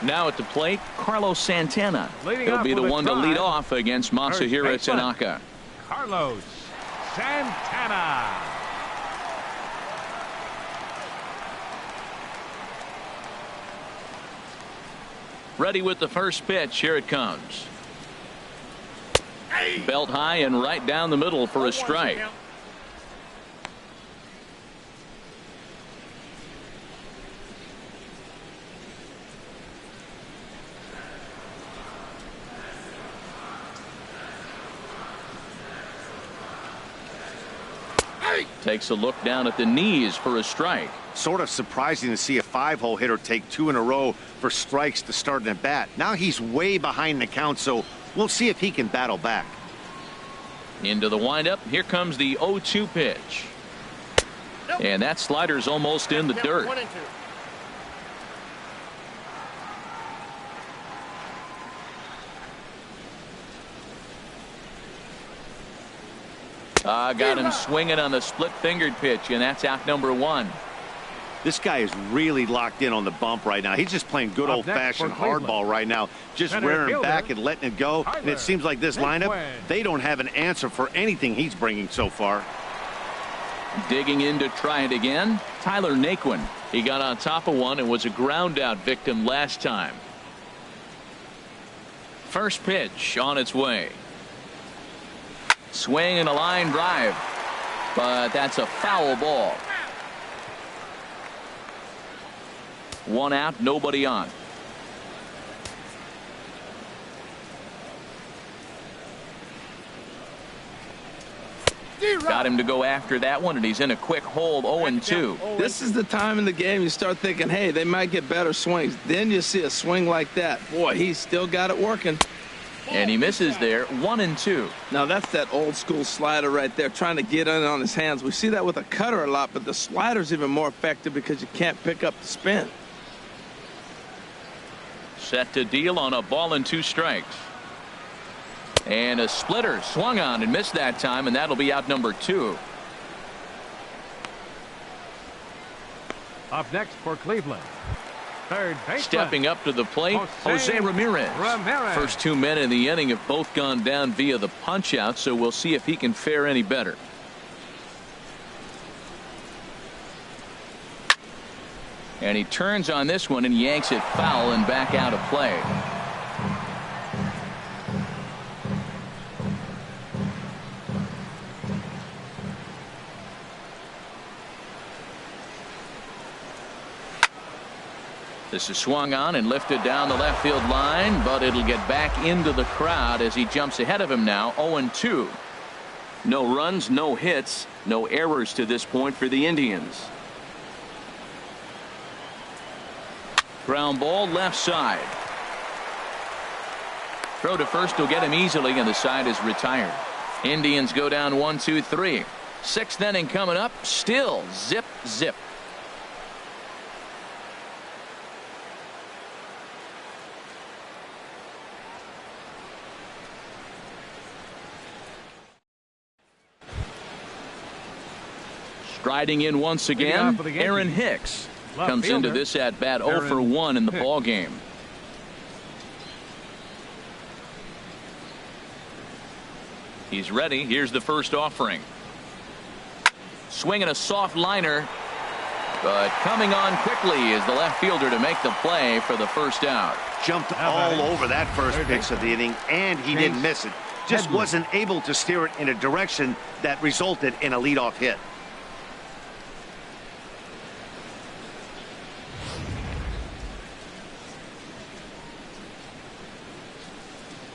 Now at the plate, Carlos Santana. He'll be the one to lead off against Masahiro Tanaka. Carlos Santana. Ready with the first pitch. Here it comes. Belt high and right down the middle for a strike. Takes a look down at the knees for a strike. Sort of surprising to see a 5-hole hitter take 2 in a row for strikes to start an at bat. Now he's way behind the count, so we'll see if he can battle back. Into the windup. Here comes the 0-2 pitch. And that slider's almost in the dirt. Got him swinging on the split-fingered pitch, and that's out number 1. This guy is really locked in on the bump right now. He's just playing good old-fashioned hardball right now, just rearing back and letting it go. And it seems like this lineup, they don't have an answer for anything he's bringing so far. Digging in to try it again, Tyler Naquin. He got on top of one and was a ground-out victim last time. First pitch on its way. Swing and a line drive, but that's a foul ball. 1 out, nobody on. Got him to go after that one, and he's in a quick hold. 0-2. This is the time in the game you start thinking, hey, they might get better swings. Then you see a swing like that. Boy, he's still got it working. And he misses there. 1-2. Now that's that old school slider right there, trying to get in on his hands. We see that with a cutter a lot, but the slider's even more effective because you can't pick up the spin. Set to deal on a ball and 2 strikes. And a splitter swung on and missed that time, and that'll be out number 2. Up next for Cleveland, third baseman. Stepping up to the plate, Jose Ramirez. First 2 men in the inning have both gone down via the punch out, so we'll see if he can fare any better. And he turns on this one and yanks it foul and back out of play. This is swung on and lifted down the left field line, but it'll get back into the crowd as he jumps ahead of him now. 0-2. No runs, no hits, no errors to this point for the Indians. Ground ball left side. Throw to first will get him easily, and the side is retired. Indians go down 1-2-3. 6th inning coming up. Still zip zip. Striding in once again, Aaron Hicks comes into this at bat 0 for 1 in the ball game. He's ready. Here's the first offering. Swinging a soft liner, but coming on quickly is the left fielder to make the play for the first out. Jumped all over that first pitch of the inning, and he didn't miss it. Just wasn't able to steer it in a direction that resulted in a leadoff hit.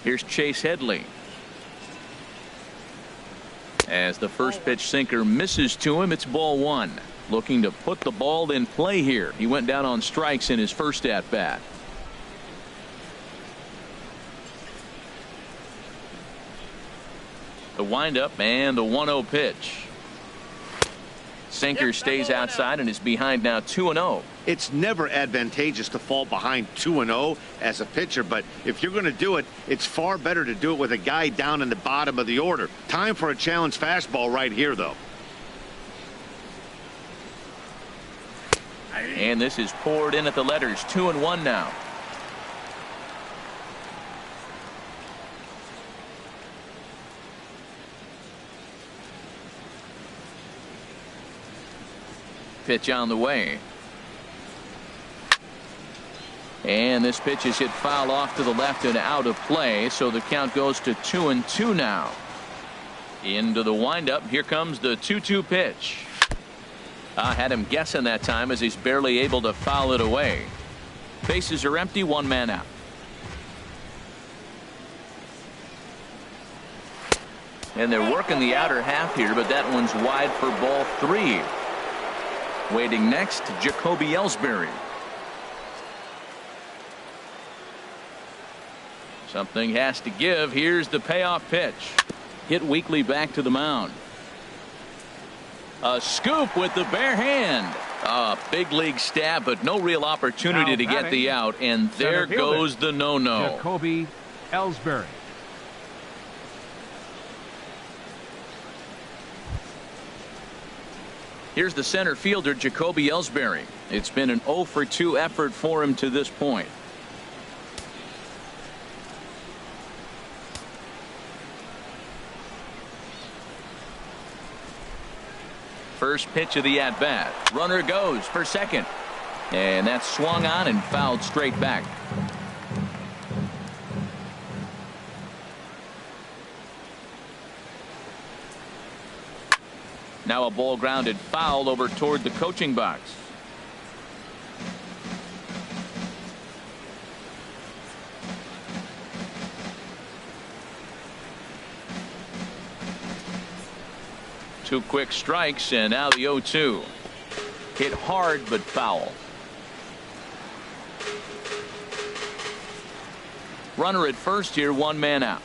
Here's Chase Headley. As the first pitch sinker misses to him, it's ball 1. Looking to put the ball in play here. He went down on strikes in his first at bat. The windup and the 1-0 pitch. Sinker stays outside and is behind now 2-0. It's never advantageous to fall behind 2-0 as a pitcher, but if you're going to do it, it's far better to do it with a guy down in the bottom of the order. Time for a challenge fastball right here, though. And this is poured in at the letters. 2-1 now. Pitch on the way. And this pitch is hit foul off to the left and out of play, so the count goes to 2-2 now. Into the windup. Here comes the 2-2 pitch. I had him guessing that time as he's barely able to foul it away. Bases are empty, 1 man out. And they're working the outer half here, but that one's wide for ball 3. Waiting next, Jacoby Ellsbury. Something has to give. Here's the payoff pitch. Hit weakly back to the mound. A scoop with the bare hand. A big league stab, but no real opportunity to get the out. And there goes the no-no. Jacoby Ellsbury. Here's the center fielder, Jacoby Ellsbury. It's been an 0 for 2 effort for him to this point. First pitch of the at-bat. Runner goes for second. And that's swung on and fouled straight back. Now a ball grounded foul over toward the coaching box. Two quick strikes, and now the 0-2. Hit hard but foul. Runner at first here, 1 man out.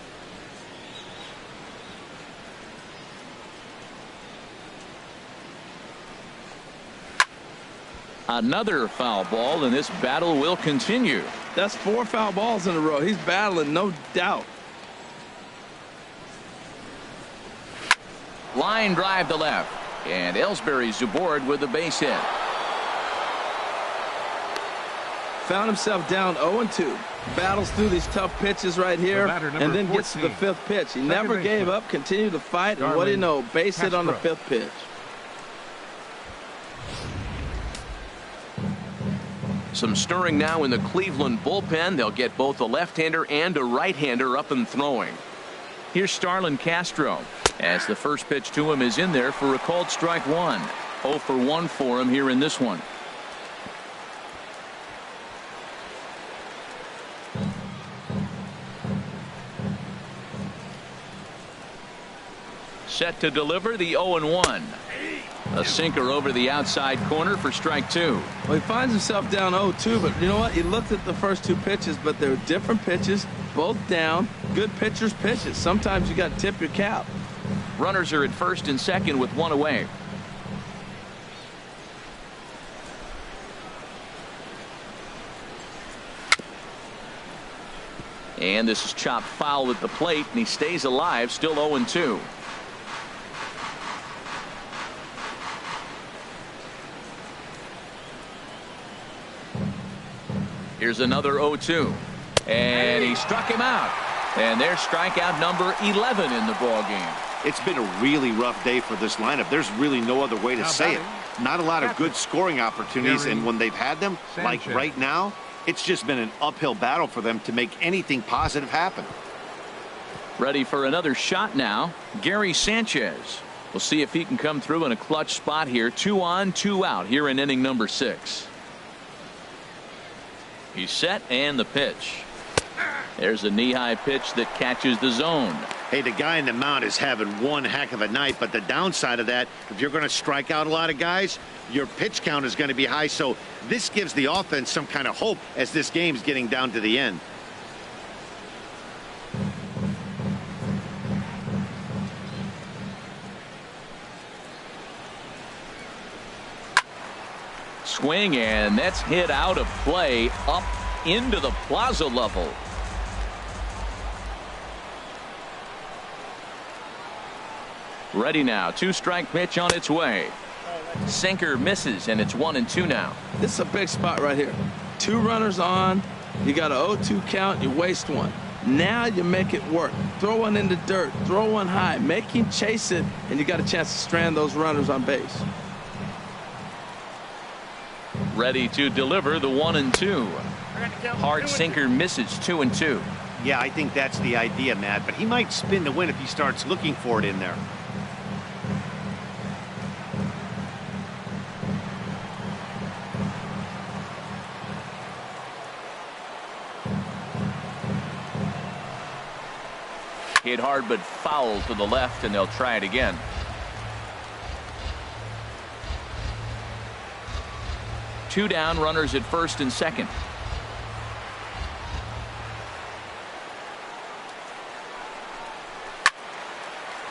Another foul ball, and this battle will continue. That's 4 foul balls in a row. He's battling, no doubt. Line drive to left. And Ellsbury's aboard with a base hit. Found himself down 0-2. Battles through these tough pitches right here, and then gets to the 5th pitch. He never gave up, continued to fight, and what do you know, base hit on the 5th pitch. Some stirring now in the Cleveland bullpen. They'll get both a left-hander and a right-hander up and throwing. Here's Starlin Castro, as the first pitch to him is in there for a called strike 1. 0 for 1 for him here in this one. Set to deliver the 0-1. A sinker over the outside corner for strike 2. Well, he finds himself down 0-2, but you know what? He looked at the first 2 pitches, but they were different pitches, both down. Good pitchers pitches. Sometimes you got to tip your cap. Runners are at first and second with 1 away. And this is chopped foul at the plate, and he stays alive, still 0-2. Here's another 0-2. And he struck him out. And there's strikeout number 11 in the ball game. It's been a really rough day for this lineup. There's really no other way to say it. Not a lot of good scoring opportunities, and when they've had them, like right now, it's just been an uphill battle for them to make anything positive happen. Ready for another shot now, Gary Sanchez. We'll see if he can come through in a clutch spot here. 2 on, 2 out here in inning number 6. He's set, and the pitch. There's a knee-high pitch that catches the zone. Hey, the guy in the mound is having one heck of a night, but the downside of that, if you're going to strike out a lot of guys, your pitch count is going to be high. So this gives the offense some kind of hope as this game's getting down to the end. Swing, and that's hit out of play up into the plaza level. Ready now. 2-strike pitch on its way. Sinker misses, and it's 1-2 now. This is a big spot right here. 2 runners on. You got a 0-2 count. You waste 1. Now you make it work. Throw one in the dirt. Throw one high. Make him chase it, and you got a chance to strand those runners on base. Ready to deliver the 1-2. Hard sinker misses. 2-2. Yeah, I think that's the idea, Matt, but he might spin the win if he starts looking for it in there. Hit hard but foul to the left, and they'll try it again. Two down, runners at first and second.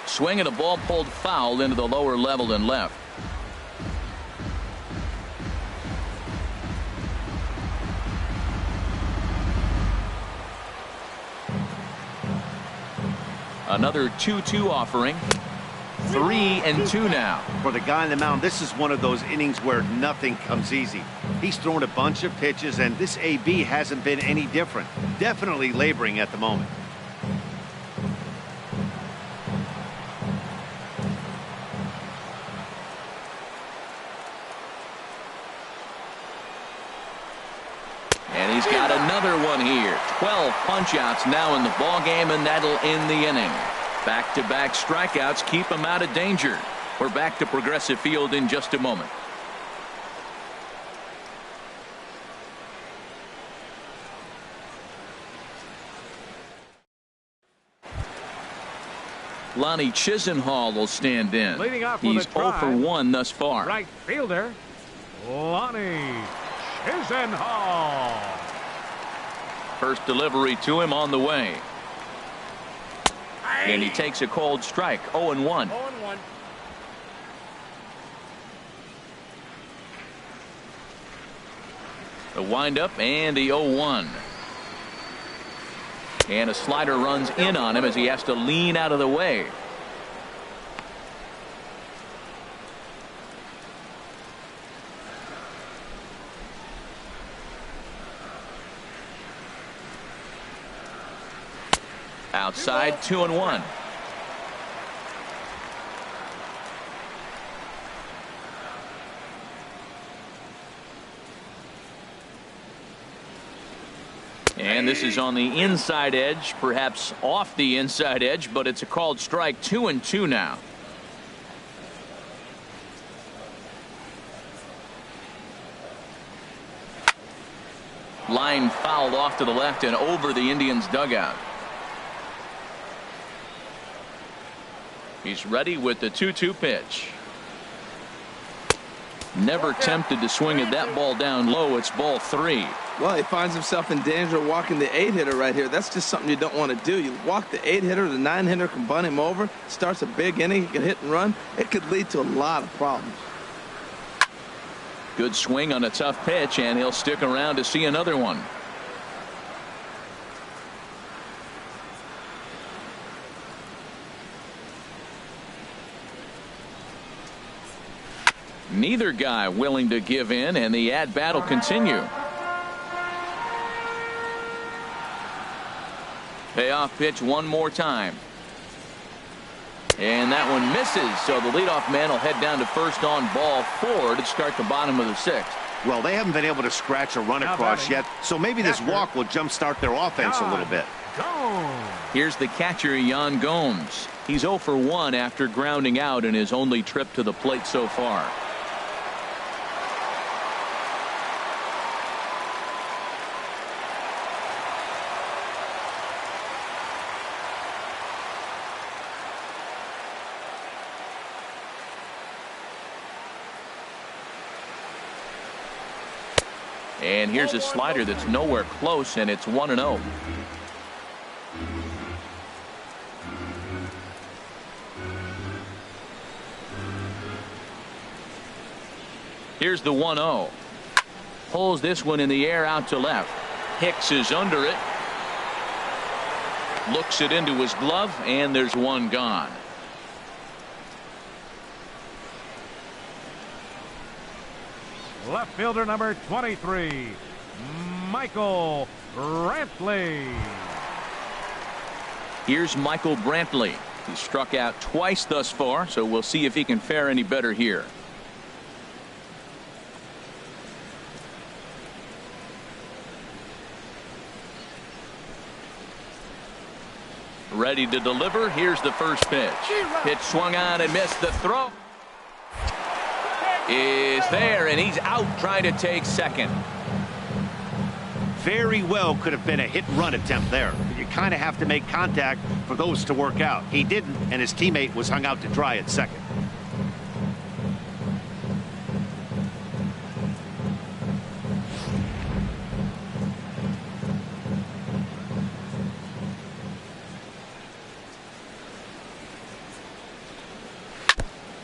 Swing and a ball pulled foul into the lower level and left. Another 2-2 offering. 3-2 now. For the guy on the mound, this is one of those innings where nothing comes easy. He's thrown a bunch of pitches, and this AB hasn't been any different. Definitely laboring at the moment. And he's got another one here. 12 punch-outs now in the ball game, and that'll end the inning. Back-to-back strikeouts keep him out of danger. We're back to Progressive Field in just a moment. Lonnie Chisenhall will stand in. Leading off He's with a 0 for 1 thus far. Right fielder, Lonnie Chisenhall. First delivery to him on the way. And he takes a cold strike. 0-1. 0-1. The windup and the 0-1. And a slider runs in on him as he has to lean out of the way. Outside, 2-1. And this is on the inside edge, perhaps off the inside edge, but it's a called strike. 2-2 now. Line fouled off to the left and over the Indians' dugout. He's ready with the 2-2 pitch. Never tempted to swing at that ball down low. It's ball 3. Well, he finds himself in danger of walking the 8-hitter right here. That's just something you don't want to do. You walk the 8-hitter, the 9-hitter can bunt him over. Starts a big inning. He can hit and run. It could lead to a lot of problems. Good swing on a tough pitch, and he'll stick around to see another one. Neither guy willing to give in, and the at-bat will continue. Payoff pitch one more time. And that one misses, so the leadoff man will head down to first on ball 4 to start the bottom of the 6th. Well, they haven't been able to scratch a run across yet, so maybe this walk will jumpstart their offense a little bit. Here's the catcher, Yan Gomes. He's 0 for 1 after grounding out in his only trip to the plate so far. And here's a slider that's nowhere close, and it's 1-0. Here's the 1-0. Pulls this one in the air out to left. Hicks is under it. Looks it into his glove, and there's one gone. Left fielder number 23, Michael Brantley. Here's Michael Brantley. He's struck out twice thus far, so we'll see if he can fare any better here. Ready to deliver. Here's the first pitch. Pitch swung on and missed. The throw is there, and he's out trying to take second. Very well could have been a hit and run attempt there. You kind of have to make contact for those to work out. He didn't, and his teammate was hung out to dry at second.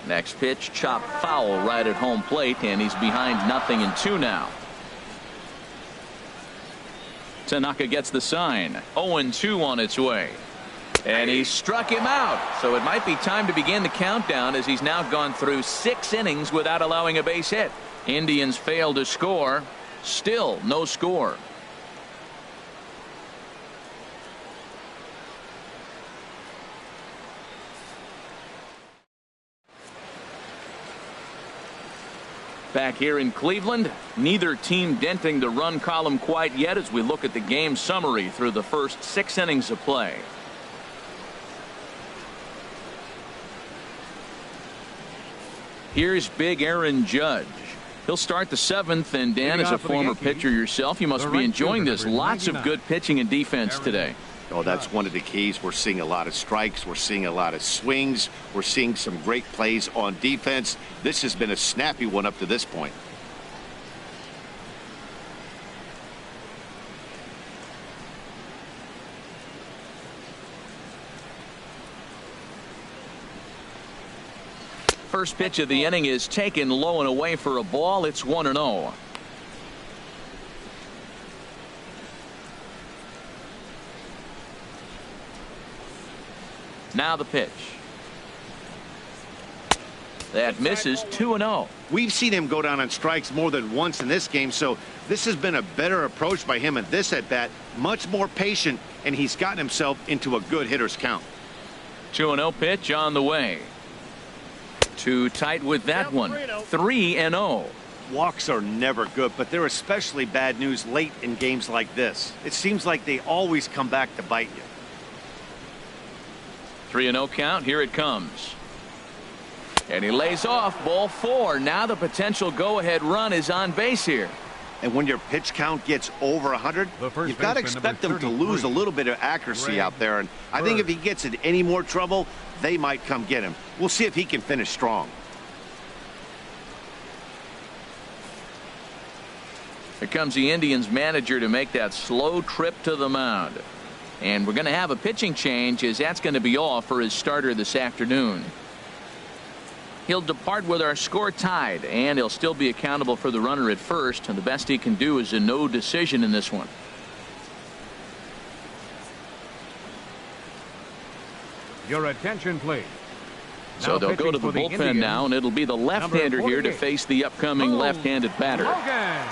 Next pitch, chop foul right at home plate, and he's behind 0-2 now. Tanaka gets the sign. 0-2 on its way. And he struck him out. So it might be time to begin the countdown, as he's now gone through 6 innings without allowing a base hit. Indians fail to score. Still no score. Back here in Cleveland, neither team denting the run column quite yet as we look at the game summary through the first 6 innings of play. Here's big Aaron Judge. He'll start the 7th, and Dan, as a former pitcher yourself, you must be enjoying this. Lots of good pitching and defense today. Oh, that's one of the keys. We're seeing a lot of strikes. We're seeing a lot of swings. We're seeing some great plays on defense. This has been a snappy one up to this point. First pitch of the inning is taken low and away for a ball. It's 1-0. Now the pitch. That misses 2-0. We've seen him go down on strikes more than once in this game, so this has been a better approach by him at this at-bat. Much more patient, and he's gotten himself into a good hitter's count. 2-0 pitch on the way. Too tight with that one. 3-0. Walks are never good, but they're especially bad news late in games like this. It seems like they always come back to bite you. 3-0 count. Here it comes. And he lays off. Ball 4. Now the potential go-ahead run is on base here. And when your pitch count gets over 100, you've got to expect them to lose a little bit of accuracy out there. And I think if he gets in any more trouble, they might come get him. We'll see if he can finish strong. Here comes the Indians manager to make that slow trip to the mound. And we're going to have a pitching change, as that's going to be all for his starter this afternoon. He'll depart with our score tied, and he'll still be accountable for the runner at first, and the best he can do is a no decision in this one. Your attention, please. So they'll go to the bullpen now, and it'll be the left-hander here to face the upcoming left-handed batter. Logan.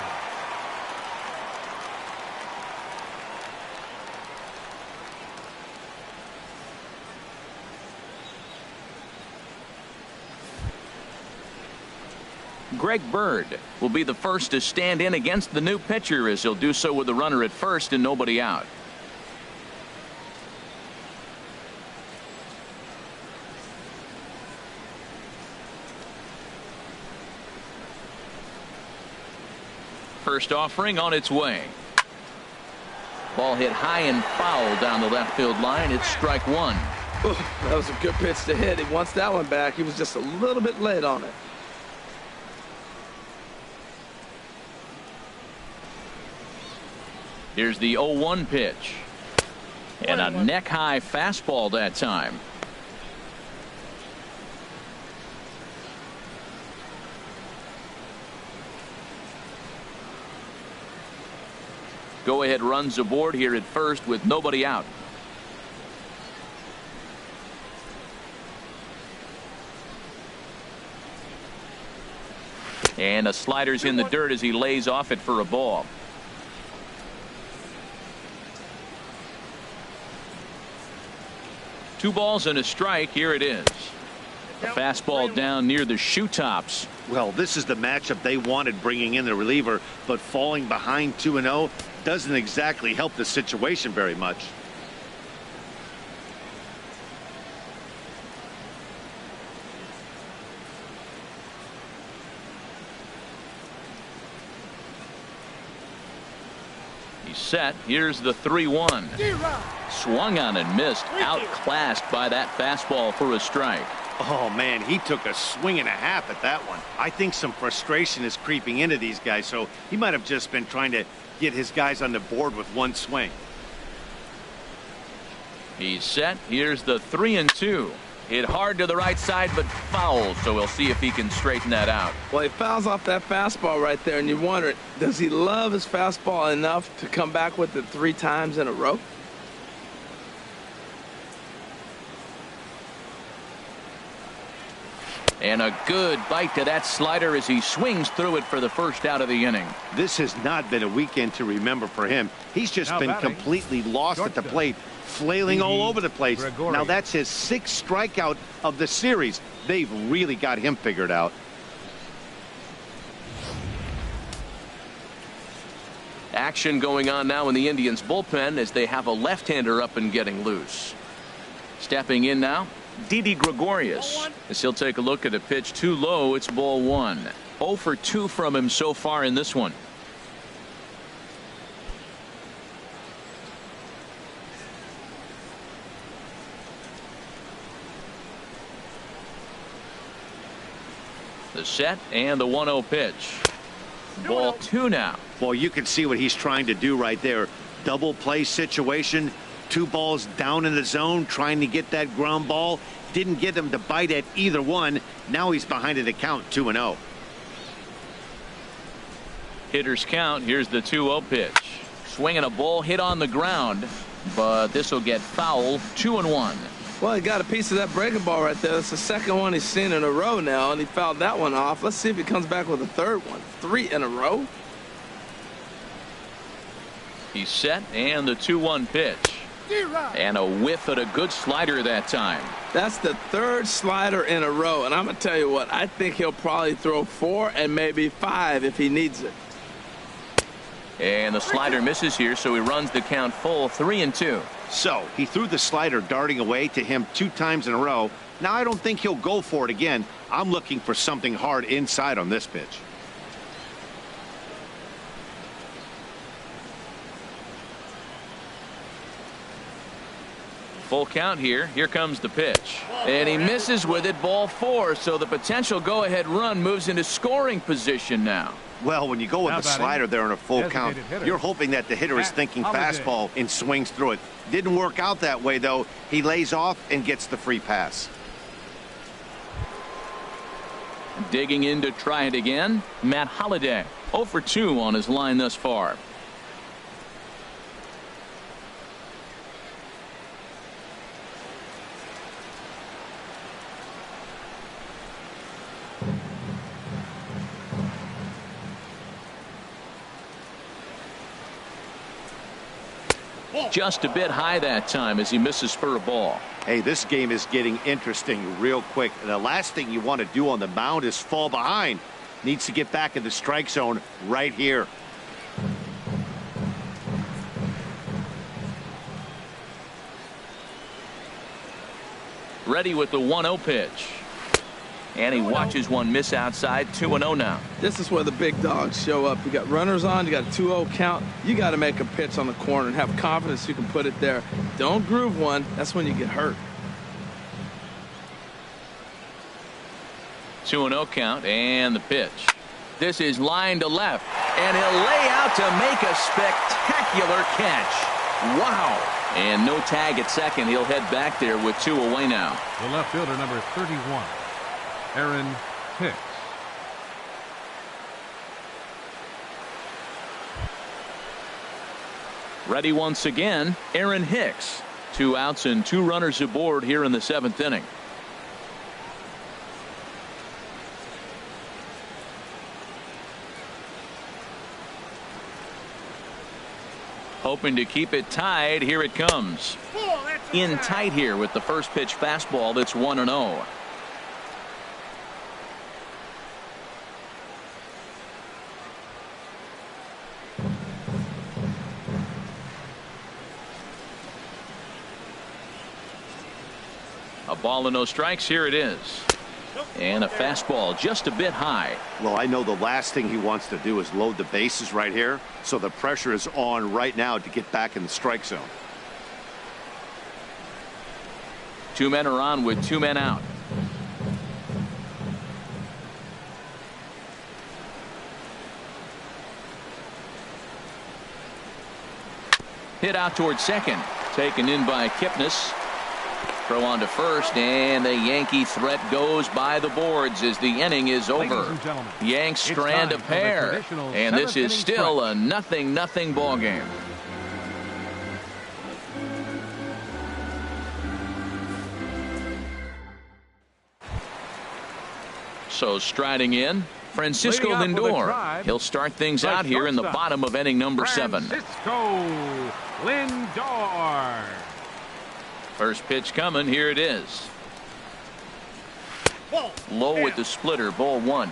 Greg Bird will be the first to stand in against the new pitcher, as he'll do so with the runner at first and nobody out. First offering on its way. Ball hit high and foul down the left field line. It's strike one. Ooh, that was a good pitch to hit. He wants that one back. He was just a little bit late on it. Here's the 0-1 pitch. And a neck-high fastball that time. Go-ahead runs aboard here at first with nobody out. And a slider's in the dirt as he lays off it for a ball. Two balls and a strike. Here it is. A fastball down near the shoe tops. Well, this is the matchup they wanted, bringing in the reliever, but falling behind 2-0 doesn't exactly help the situation very much. He's set. Here's the 3-1. Swung on and missed. Outclassed by that fastball for a strike. Oh, man, he took a swing and a half at that one. I think some frustration is creeping into these guys, so he might have just been trying to get his guys on the board with one swing. He's set. Here's the 3-2. Hit hard to the right side, but foul, so we'll see if he can straighten that out. Well, he fouls off that fastball right there, and you wonder, does he love his fastball enough to come back with it 3 times in a row? And a good bite to that slider as he swings through it for the first out of the inning. This has not been a weekend to remember for him. He's just been completely lost at the plate, flailing all over the place. Now that's his 6th strikeout of the series. They've really got him figured out. Action going on now in the Indians bullpen as they have a left-hander up and getting loose. Stepping in now, Didi Gregorius, as he'll take a look at a pitch too low. It's ball 1. 0 for 2 from him so far in this one. The set and the 1-0 pitch. Ball 2 now. Well, you can see what he's trying to do right there. Double play situation. 2 balls down in the zone, trying to get that ground ball. Didn't get him to bite at either one. Now he's behind in the count, 2-0. Hitter's count. Here's the 2-0 pitch. Swinging a ball hit on the ground, but this will get foul. 2-1. Well, he got a piece of that breaking ball right there. That's the second one he's seen in a row now, and he fouled that one off. Let's see if he comes back with a third one. 3 in a row. He's set, and the 2-1 pitch. And a whiff at a good slider that time. That's the third slider in a row, and I'm going to tell you what, I think he'll probably throw 4 and maybe 5 if he needs it. And the slider misses here, so he runs the count full, 3-2. So he threw the slider darting away to him 2 times in a row. Now I don't think he'll go for it again. I'm looking for something hard inside on this pitch. Full count here. Here comes the pitch. And he misses with it, ball 4. So the potential go-ahead run moves into scoring position now. Well, when you go with the slider there in a full count, you're hoping that the hitter is thinking fastball and swings through it. Didn't work out that way, though. He lays off and gets the free pass. Digging in to try it again, Matt Holliday. 0 for 2 on his line thus far. Just a bit high that time as he misses for a ball. Hey, this game is getting interesting real quick. The last thing you want to do on the mound is fall behind. Needs to get back in the strike zone right here. Ready with the 1-0 pitch. And he watches one miss outside. 2-0 now. This is where the big dogs show up. You got runners on, you got a 2-0 count. You got to make a pitch on the corner and have confidence you can put it there. Don't groove one. That's when you get hurt. 2-0 count, and the pitch. This is line to left, and he'll lay out to make a spectacular catch. Wow. And no tag at second. He'll head back there with 2 away now. The left fielder, number 31, Aaron Hicks. Ready once again, Aaron Hicks. 2 outs and 2 runners aboard here in the 7th inning. Hoping to keep it tied. Here it comes. In tight here with the first pitch fastball. That's 1-0. A ball and no strikes. Here it is. And a fastball just a bit high. Well, I know the last thing he wants to do is load the bases right here. So the pressure is on right now to get back in the strike zone. 2 men are on with 2 men out. Hit out towards second. Taken in by Kipnis. Throw on to first, and the Yankee threat goes by the boards as the inning is over. Yanks strand a pair, and this is still a 0-0 ball game. So striding in, Francisco Lindor. He'll start things out here in the bottom of inning number 7. Francisco Lindor. First pitch coming. Here it is. Low with the splitter. Ball 1.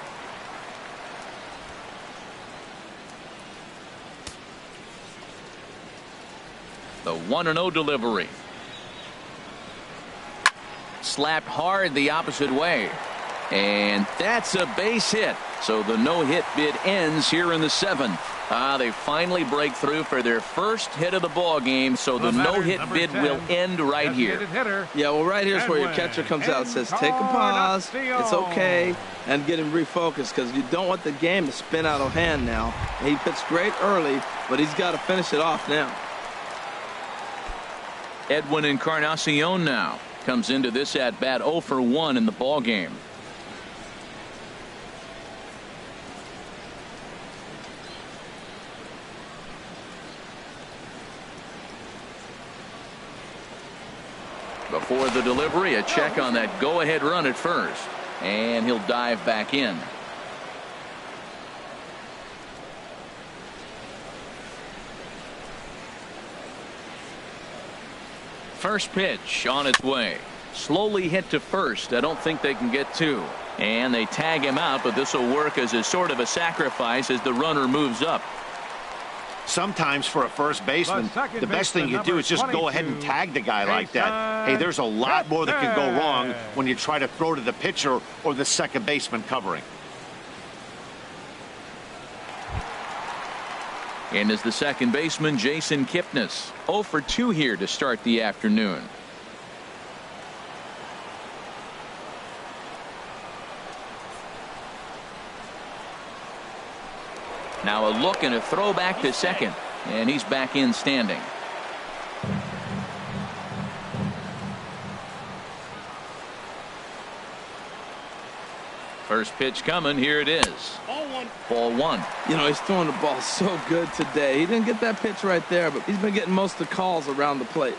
The 1-0 delivery. Slapped hard the opposite way. And that's a base hit. So the no-hit bid ends here in the 7th. They finally break through for their first hit of the ball game. So the no-hit bid will end right here. Yeah, well, right here's where your catcher comes out and says, take a pause. It's okay. And get him refocused because you don't want the game to spin out of hand now. He pitched great early, but he's got to finish it off now. Edwin Encarnacion now comes into this at bat 0 for 1 in the ball game. Before the delivery, a check on that go-ahead run at first. And he'll dive back in. First pitch on its way. Slowly hit to first. I don't think they can get two. And they tag him out, but this will work as a sort of a sacrifice as the runner moves up. Sometimes for a first baseman, the best thing you do is just go ahead and tag the guy like that. Hey, there's a lot more that can go wrong when you try to throw to the pitcher or the second baseman covering. And as the second baseman, Jason Kipnis. 0 for 2 here to start the afternoon. Now a look and a throw back to second. And he's back in standing. First pitch coming. Here it is. Ball one. You know, he's throwing the ball so good today. He didn't get that pitch right there, but he's been getting most of the calls around the plate.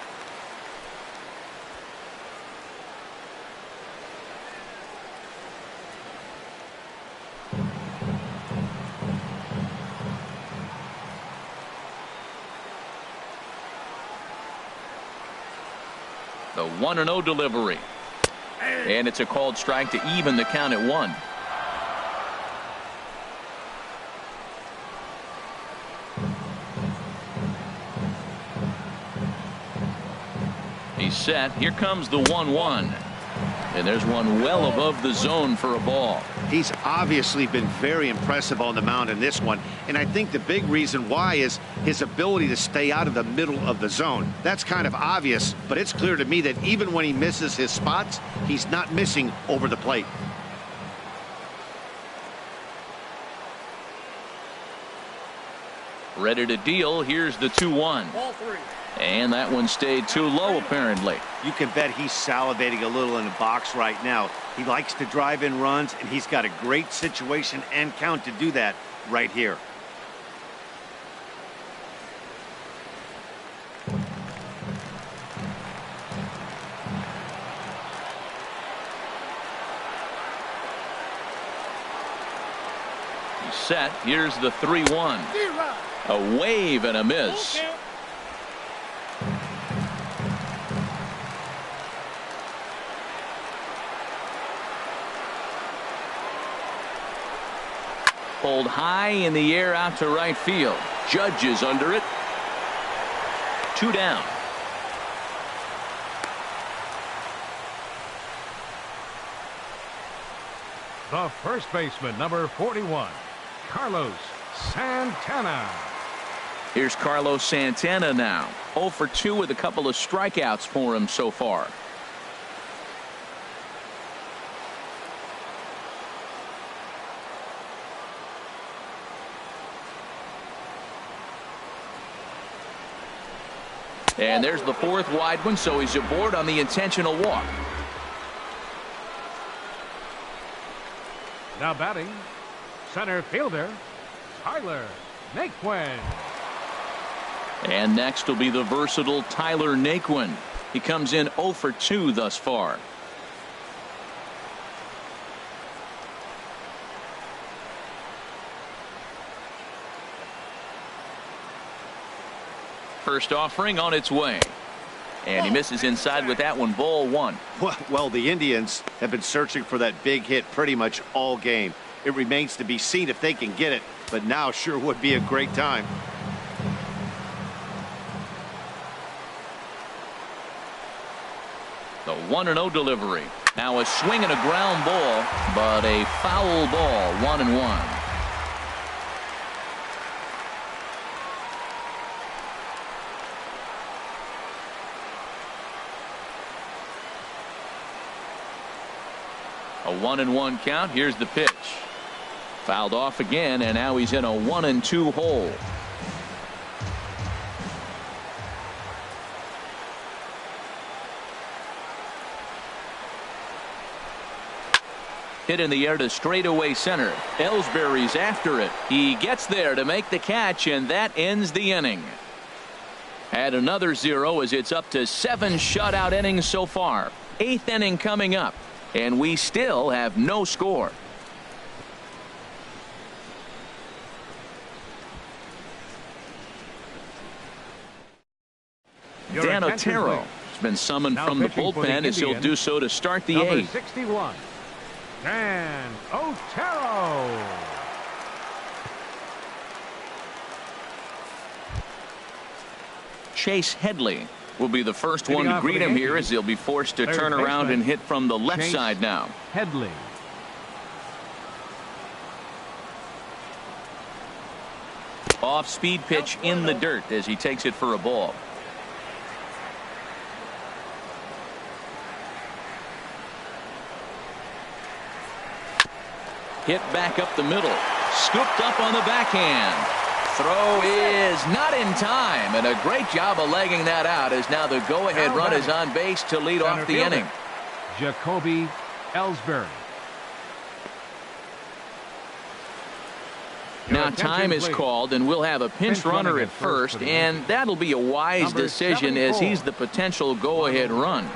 The 1-0 delivery. And it's a called strike to even the count at 1. He's set. Here comes the 1-1. And there's one well above the zone for a ball. He's obviously been very impressive on the mound in this one, and I think the big reason why is his ability to stay out of the middle of the zone. That's kind of obvious, but it's clear to me that even when he misses his spots, he's not missing over the plate. Ready to deal. Here's the 2-1. And that one stayed too low, apparently. You can bet he's salivating a little in the box right now. He likes to drive in runs, and he's got a great situation and count to do that right here. He's set. Here's the 3-1. A wave and a miss. Pulled high in the air out to right field. Judge is under it. 2 down. The first baseman, number 41, Carlos Santana. Here's Carlos Santana now. 0 for 2 with a couple of strikeouts for him so far. And there's the 4th wide one, so he's aboard on the intentional walk. Now batting, center fielder, Tyler Naquin. And next will be the versatile Tyler Naquin. He comes in 0 for 2 thus far. First offering on its way. And he misses inside with that one. Ball 1. Well, the Indians have been searching for that big hit pretty much all game. It remains to be seen if they can get it, but now sure would be a great time. The 1-0 delivery. Now a swing and a ground ball, but a foul ball. 1-1. A 1-1 count. Here's the pitch. Fouled off again, and now he's in a 1-2 hole. Hit in the air to straightaway center. Ellsbury's after it. He gets there to make the catch, and that ends the inning. Add another 0 as it's up to 7 shutout innings so far. 8th inning coming up, and we still have no score. Dan Otero has been summoned from the bullpen as he'll do so to start the 8th. 61, Dan Otero. Chase Headley will be the first one to greet him here as he'll be forced to turn around and hit from the left side now. Headley. Off-speed pitch in the dirt as he takes it for a ball. Hit back up the middle. Scooped up on the backhand. Throw is not in time, and a great job of legging that out as now the go-ahead run is on base to lead off the inning. Jacoby Ellsbury. Now time is called, and we'll have a pinch runner at first, and that'll be a wise decision as he's the potential go-ahead run.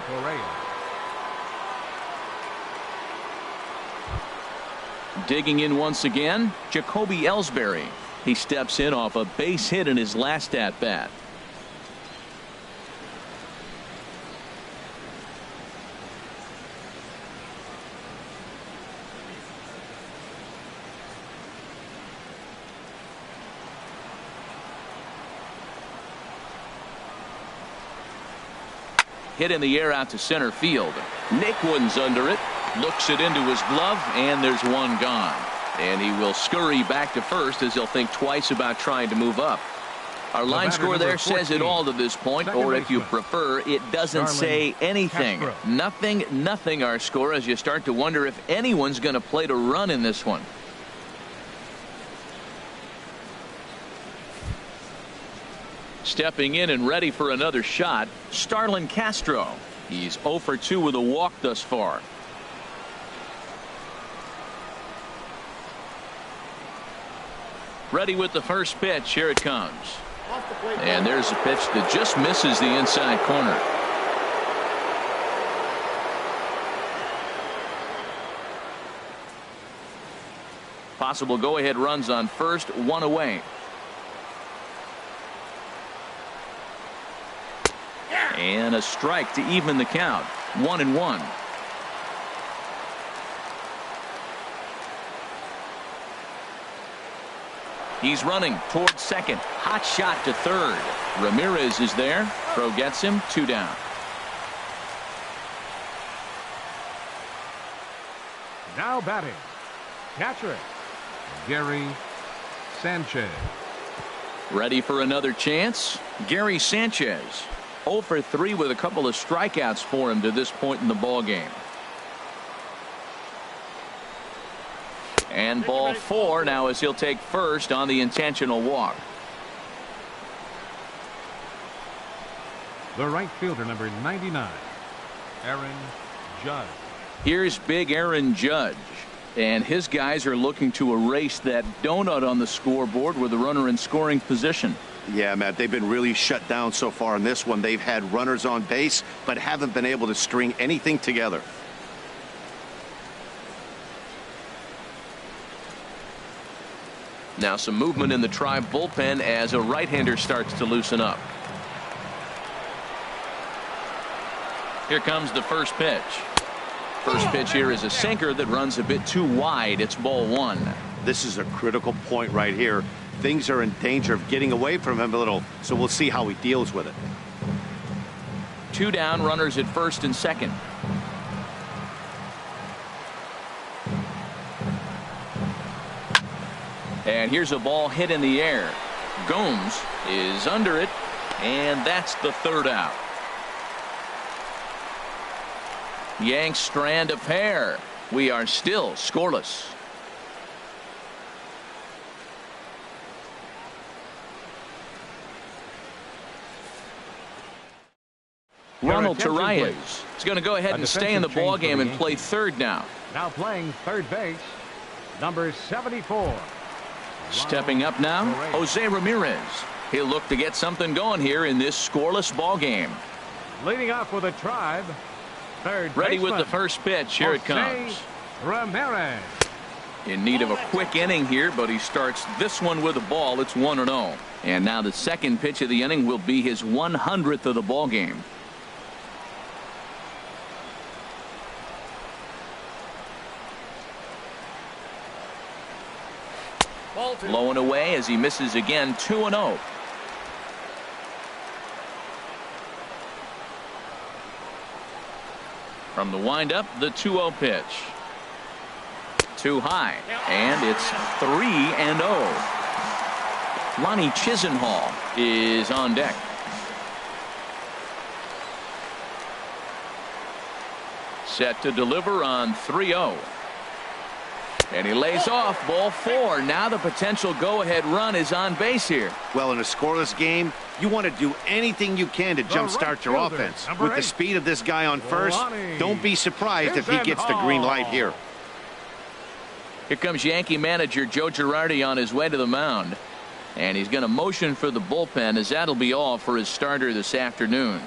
Digging in once again, Jacoby Ellsbury. He steps in off a base hit in his last at-bat. Hit in the air out to center field. Naquin's under it. Looks it into his glove, and there's one gone. And he will scurry back to first as he'll think twice about trying to move up. Our line score there says it all to this point, or if you prefer, it doesn't say anything. Nothing our score as you start to wonder if anyone's going to play to run in this one. Stepping in and ready for another shot, Starlin Castro. He's 0 for 2 with a walk thus far. Ready with the first pitch. Here it comes. And there's a pitch that just misses the inside corner. Possible go-ahead runs on first, 1 away. And a strike to even the count. 1-1. He's running towards second. Hot shot to third. Ramirez is there. Throw gets him. 2 down. Now batting, catcher Gary Sanchez. Ready for another chance. Gary Sanchez. 0 for 3 with a couple of strikeouts for him to this point in the ball game. And ball 4 now as he'll take first on the intentional walk. The right fielder, number 99, Aaron Judge. Here's big Aaron Judge. And his guys are looking to erase that donut on the scoreboard with the runner in scoring position. Yeah, Matt, they've been really shut down so far in this one. They've had runners on base, but haven't been able to string anything together. Now some movement in the Tribe bullpen as a right-hander starts to loosen up. Here comes the first pitch. First pitch here is a sinker that runs a bit too wide. It's ball 1. This is a critical point right here. Things are in danger of getting away from him a little, so we'll see how he deals with it. 2 down, runners at first and second. And here's a ball hit in the air. Gomes is under it, and that's the 3rd out. Yanks strand a pair. We are still scoreless. Ronald Torreyes is going to go ahead and stay in the ball game and play third now. Now playing third base, number 74. Stepping up now, Jose Ramirez. He'll look to get something going here in this scoreless ball game. Leading off with a Tribe, third Ready baseman, with the first pitch. Here it comes. Ramirez. In need of a quick inning here, but he starts this one with a ball. It's 1-0. And now the second pitch of the inning will be his 100th of the ball game. Low and away as he misses again. 2-0. From the windup, the 2-0 pitch. Too high, and it's 3-0. Lonnie Chisenhall is on deck. Set to deliver on 3-0. And he lays off. Ball 4. Now the potential go-ahead run is on base here. Well, in a scoreless game, you want to do anything you can to jumpstart your offense. With the speed of this guy on first, don't be surprised if he gets the green light here. Here comes Yankee manager Joe Girardi on his way to the mound. And he's going to motion for the bullpen, as that'll be all for his starter this afternoon.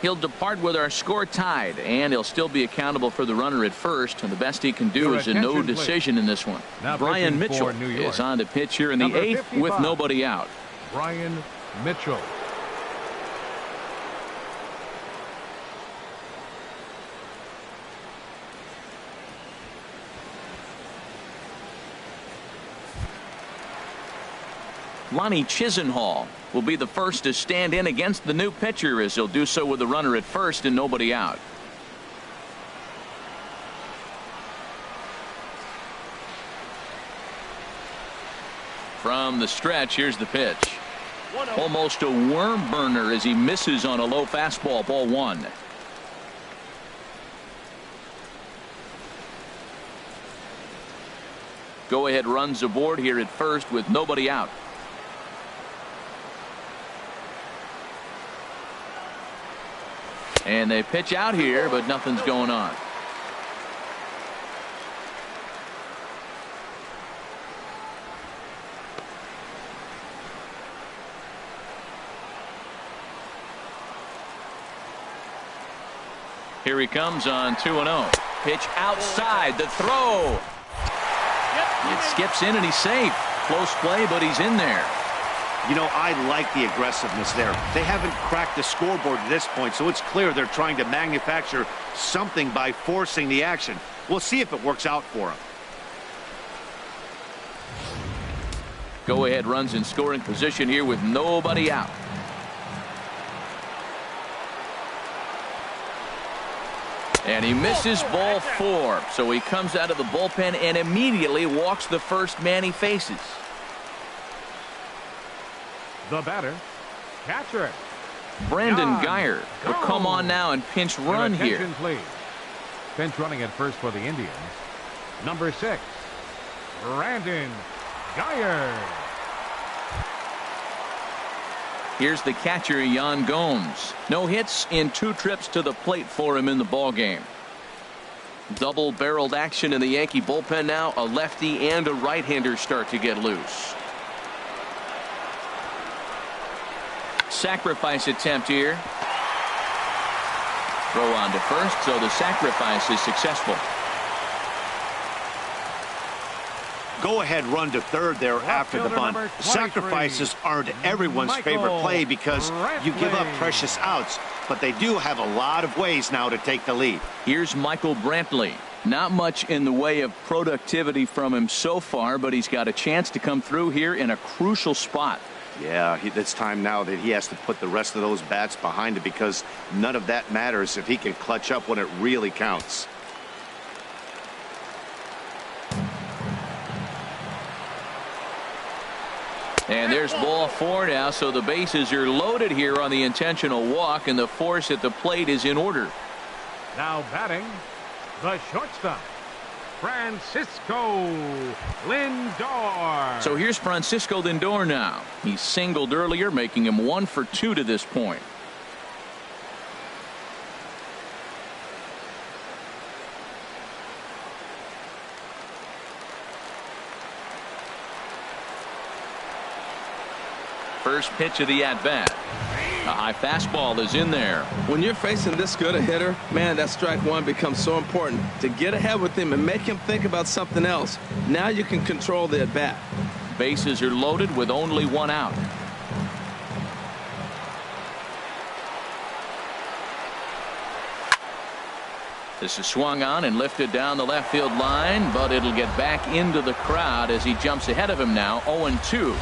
He'll depart with our score tied, and he'll still be accountable for the runner at first. And the best he can do is a no decision in this one. Now Brian Mitchell is on to pitch here in the 8th with nobody out. Brian Mitchell. Lonnie Chisenhall will be the first to stand in against the new pitcher, as he'll do so with the runner at first and nobody out. From the stretch, here's the pitch. Almost a worm burner as he misses on a low fastball. Ball 1. Go ahead runs aboard here at first with nobody out. And they pitch out here, but nothing's going on. Here he comes on 2-0. Pitch outside. The throw. It skips in and he's safe. Close play, but he's in there. You know, I like the aggressiveness there. They haven't cracked the scoreboard at this point, so it's clear they're trying to manufacture something by forcing the action. We'll see if it works out for them. Go ahead runs in scoring position here with nobody out. And he misses ball 4. So he comes out of the bullpen and immediately walks the first man he faces. The batter, catcher Brandon Guyer will come on now and pinch run here. Please. Pinch running at first for the Indians. Number 6, Brandon Guyer. Here's the catcher, Yan Gomes. No hits in 2 trips to the plate for him in the ball game. Double-barreled action in the Yankee bullpen now. A lefty and a right-hander start to get loose. Sacrifice attempt here. Throw on to first, so the sacrifice is successful. Go-ahead run to third there after the bunt. Sacrifices aren't everyone's favorite play because you give up precious outs, but they do have a lot of ways now to take the lead. Here's Michael Brantley. Not much in the way of productivity from him so far, but he's got a chance to come through here in a crucial spot. Yeah, it's time now that he has to put the rest of those bats behind it, because none of that matters if he can clutch up when it really counts. And there's ball 4 now, so the bases are loaded here on the intentional walk, and the force at the plate is in order. Now batting, the shortstop, Francisco Lindor. So here's Francisco Lindor now. He singled earlier, making him 1 for 2 to this point. First pitch of the at-bat. A high fastball is in there. When you're facing this good a hitter, man, that strike one becomes so important to get ahead with him and make him think about something else. Now you can control the at-bat. Bases are loaded with only one out. This is swung on and lifted down the left field line, but it'll get back into the crowd as he jumps ahead of him now. 0-2.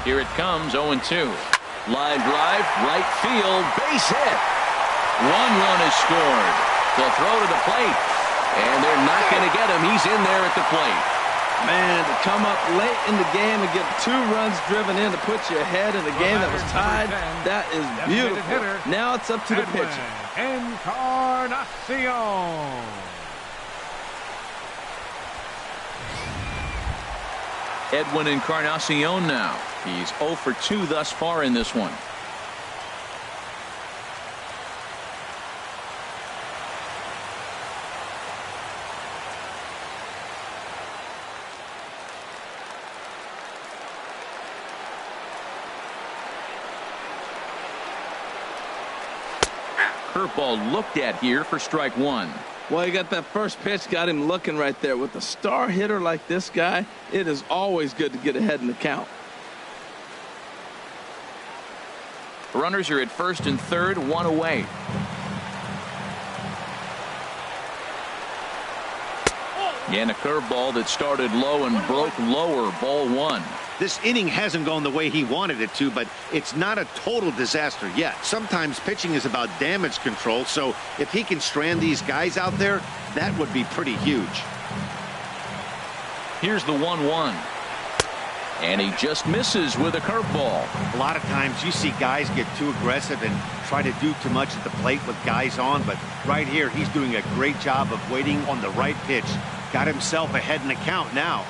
Here it comes, 0-2. Line drive, right field, base hit. One run is scored. They'll throw to the plate, and they're not going to get him. He's in there at the plate. Man, to come up late in the game and get 2 runs driven in to put you ahead in a game that was tied, that is beautiful. Now it's up to the pitcher. Encarnacion. Edwin Encarnacion now. He's 0 for 2 thus far in this one. Curveball looked at here for strike one. Well, you got that first pitch, got him looking right there. With a star hitter like this guy, it is always good to get ahead in the count. Runners are at first and third, 1 away. And a curveball that started low and broke lower, ball 1. This inning hasn't gone the way he wanted it to, but it's not a total disaster yet. Sometimes pitching is about damage control, so if he can strand these guys out there, that would be pretty huge. Here's the 1-1. And he just misses with a curveball. A lot of times you see guys get too aggressive and try to do too much at the plate with guys on, but right here he's doing a great job of waiting on the right pitch. Got himself ahead in the count now.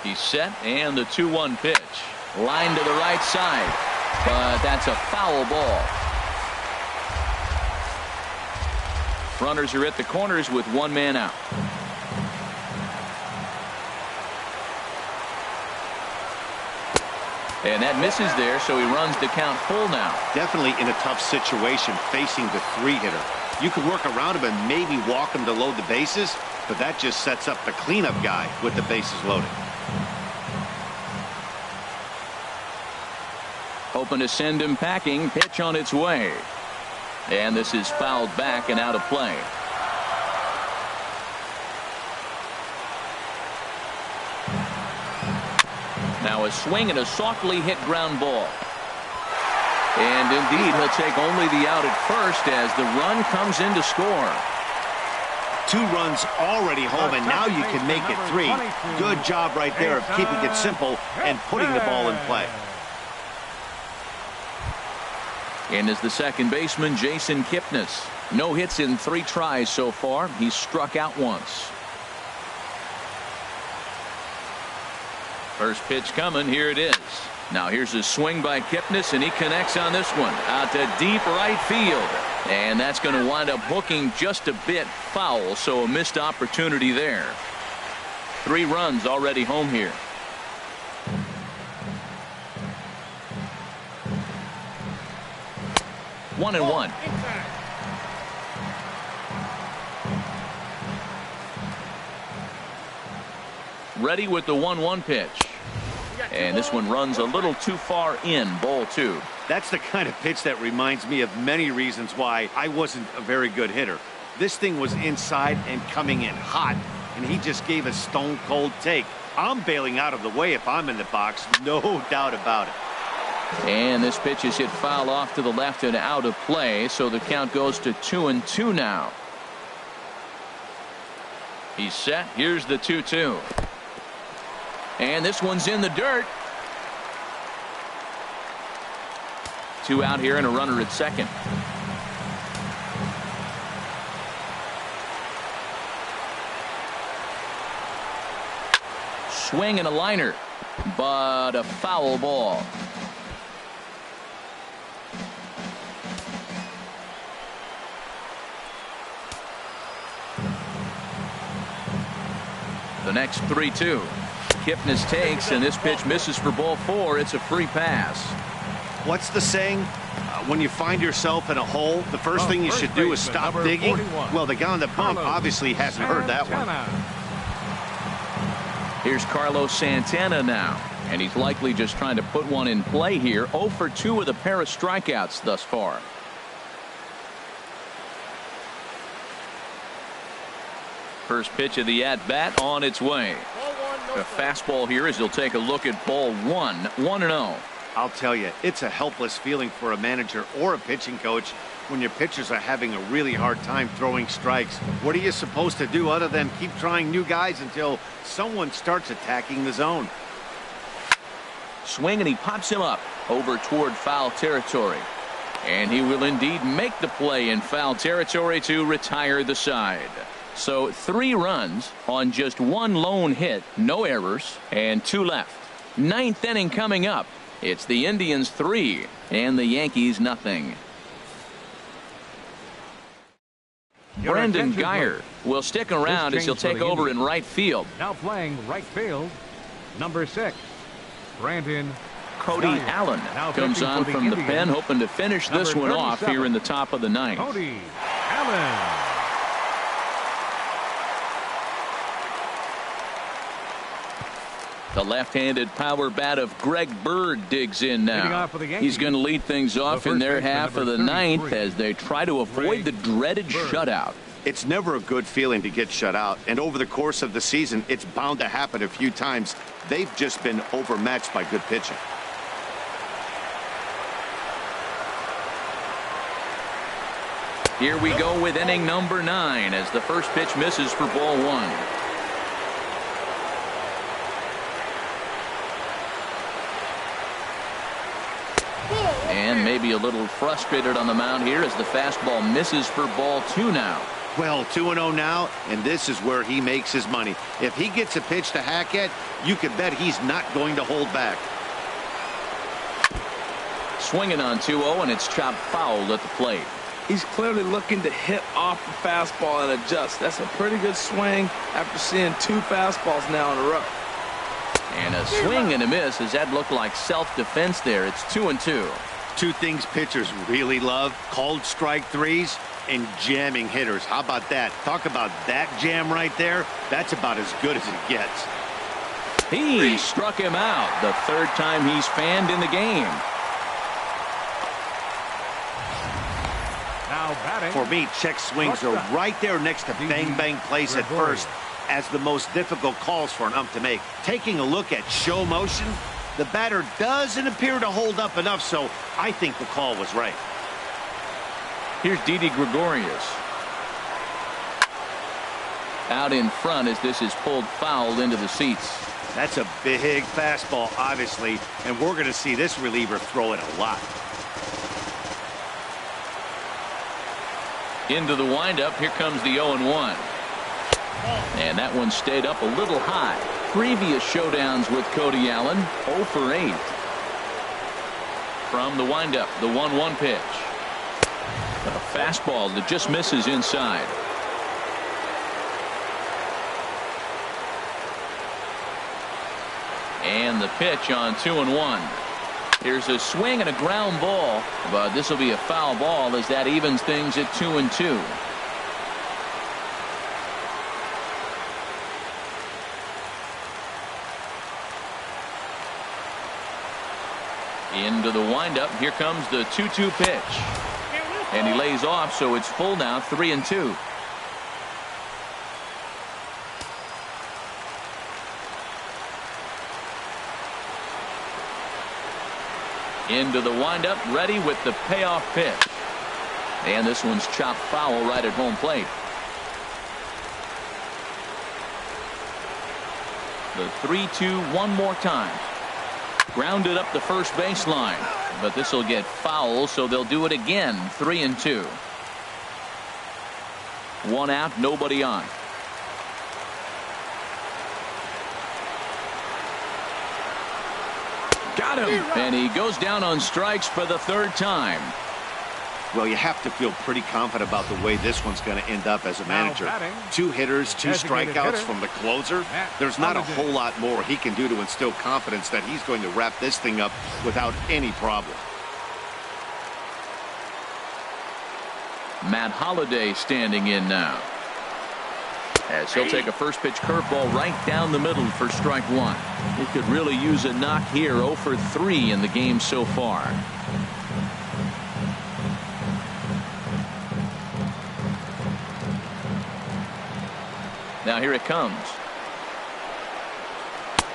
He's set, and the 2-1 pitch. Line to the right side, but that's a foul ball. Runners are at the corners with 1 man out. And that misses there, so he runs the count full now. Definitely in a tough situation facing the 3-hitter. You could work around him and maybe walk him to load the bases, but that just sets up the cleanup guy with the bases loaded. Hoping to send him packing. Pitch on its way. And this is fouled back and out of play. Now a swing and a softly hit ground ball. And indeed, he'll take only the out at first as the run comes in to score. 2 runs already home, and now you can make it 3. Good job right there of keeping it simple and putting the ball in play. And is the second baseman, Jason Kipnis. No hits in 3 tries so far. He's struck out once. First pitch coming. Here it is. Now here's a swing by Kipnis, and he connects on this one out to deep right field. And that's going to wind up hooking just a bit foul, so a missed opportunity there. 3 runs already home here. One and one. Ready with the 1-1 pitch. And this one runs a little too far in, ball 2. That's the kind of pitch that reminds me of many reasons why I wasn't a very good hitter. This thing was inside and coming in hot, and he just gave a stone cold take. I'm bailing out of the way if I'm in the box, no doubt about it. And this pitch is hit foul off to the left and out of play, so the count goes to 2-2 now. He's set. Here's the 2-2. And this one's in the dirt. 2 out here and a runner at second. Swing and a liner, but a foul ball. next 3-2. Kipnis takes, and this pitch misses for ball 4. It's a free pass. What's the saying? When you find yourself in a hole, the first thing you should do is stop digging. Well, the guy on the bump obviously hasn't heard that one. Here's Carlos Santana now, and he's likely just trying to put one in play here. 0 for 2 with a pair of strikeouts thus far. First pitch of the at-bat on its way. A fastball here as he'll take a look at ball 1. 1-0. I'll tell you, it's a helpless feeling for a manager or a pitching coach when your pitchers are having a really hard time throwing strikes. What are you supposed to do other than keep trying new guys until someone starts attacking the zone? Swing, and he pops him up over toward foul territory. And he will indeed make the play in foul territory to retire the side. So 3 runs on just 1 lone hit, no errors, and 2 left. 9th inning coming up. It's the Indians 3 and the Yankees nothing. Brandon Guyer will stick around as he'll take over in right field. Now playing right field, number 6, Brandon Cody Allen comes on from the pen, hoping to finish this one off here in the top of the 9th. Cody Allen. The left-handed power bat of Greg Bird digs in now. He's going to lead things off in their half of the 9th as they try to avoid the dreaded shutout. It's never a good feeling to get shut out, and over the course of the season, it's bound to happen a few times. They've just been overmatched by good pitching. Here we go with inning number 9 as the first pitch misses for ball 1. And maybe a little frustrated on the mound here as the fastball misses for ball 2 now. Well, 2-0 now, and this is where he makes his money. If he gets a pitch to hack at, you can bet he's not going to hold back. Swinging on 2-0, and it's chopped foul at the plate. He's clearly looking to hit off the fastball and adjust. That's a pretty good swing after seeing 2 fastballs now in a row. And a swing and a miss as that looked like self-defense there. It's 2-2. 2 things pitchers really love: called strike threes and jamming hitters. How about that? Talk about that jam right there. That's about as good as it gets. He struck him out the 3rd time he's fanned in the game. Now batting. For me, check swings are right there next to bang place at first as the most difficult calls for an ump to make. Taking a look at show motion, the batter doesn't appear to hold up enough, so I think the call was right. Here's Didi Gregorius. Out in front as this is pulled foul into the seats. That's a big fastball, obviously, and we're going to see this reliever throw it a lot. Into the windup, here comes the 0-1. And that one stayed up a little high. Previous showdowns with Cody Allen, 0 for 8. From the windup, the 1-1 pitch. A fastball that just misses inside. And the pitch on 2-1. Here's a swing and a ground ball, but this will be a foul ball as that evens things at 2-2. Into the windup. Here comes the 2-2 pitch. And he lays off, so it's full now, 3-2. Into the windup, ready with the payoff pitch. And this one's chopped foul right at home plate. The 3-2 one more time. Grounded up the first baseline, but this will get foul, so they'll do it again. 3-2. 1 out, nobody on. Got him, and he goes down on strikes for the 3rd time. Well, you have to feel pretty confident about the way this one's going to end up as a manager. 2 hitters, 2 strikeouts from the closer. There's not a whole lot more he can do to instill confidence that he's going to wrap this thing up without any problem. Matt Holliday standing in now, as he'll take a first pitch curveball right down the middle for strike 1. He could really use a knock here. 0 for 3 in the game so far. Now here it comes.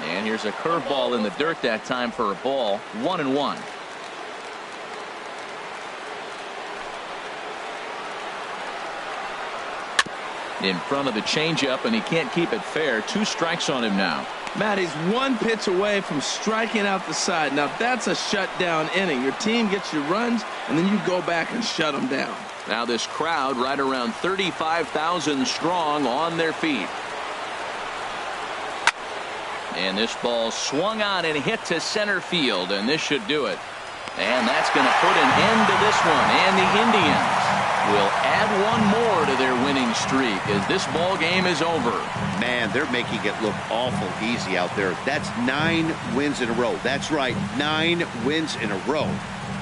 And here's a curveball in the dirt that time for a ball. 1-1. In front of the changeup, and he can't keep it fair. 2 strikes on him now. Matt, he's 1 pitch away from striking out the side. Now that's a shutdown inning. Your team gets your runs, and then you go back and shut them down. Now this crowd right around 35,000 strong on their feet. And this ball swung on and hit to center field, and this should do it. And that's going to put an end to this one. And the Indians will add 1 more to their winning streak as this ball game is over. Man, they're making it look awful easy out there. That's 9 wins in a row. That's right, 9 wins in a row.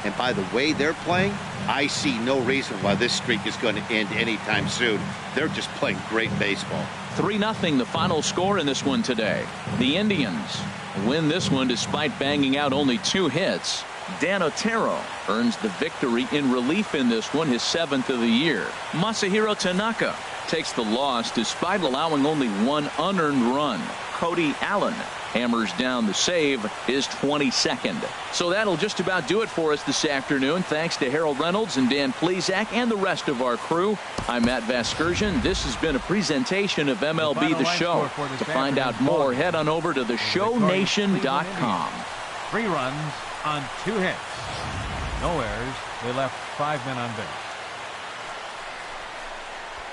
And by the way they're playing, I see no reason why this streak is going to end anytime soon. They're just playing great baseball. 3-0 the final score in this one today. The Indians win this one despite banging out only 2 hits. Dan Otero earns the victory in relief in this one, his 7th of the year. Masahiro Tanaka takes the loss despite allowing only 1 unearned run. Cody Allen hammers down the save, his 22nd. So that'll just about do it for us this afternoon. Thanks to Harold Reynolds and Dan Plesac and the rest of our crew. I'm Matt Vasgersian. This has been a presentation of MLB The Show. To find out more, head on over to theshownation.com. 3 runs on 2 hits. No errors. They left 5 men on base.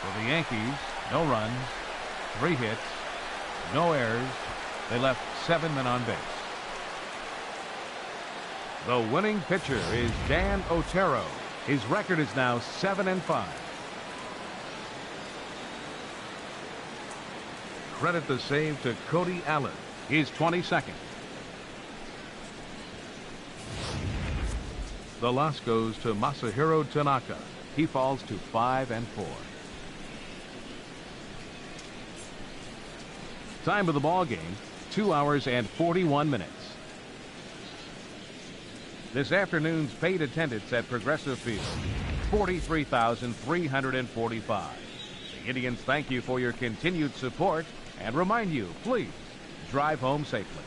For the Yankees, no runs, 3 hits, no errors. They left 7 men on base. The winning pitcher is Dan Otero. His record is now 7-5. Credit the save to Cody Allen. He's 22nd. The loss goes to Masahiro Tanaka. He falls to 5-4. Time of the ball game, 2 hours and 41 minutes. This afternoon's paid attendance at Progressive Field, 43,345. The Indians thank you for your continued support and remind you, please drive home safely.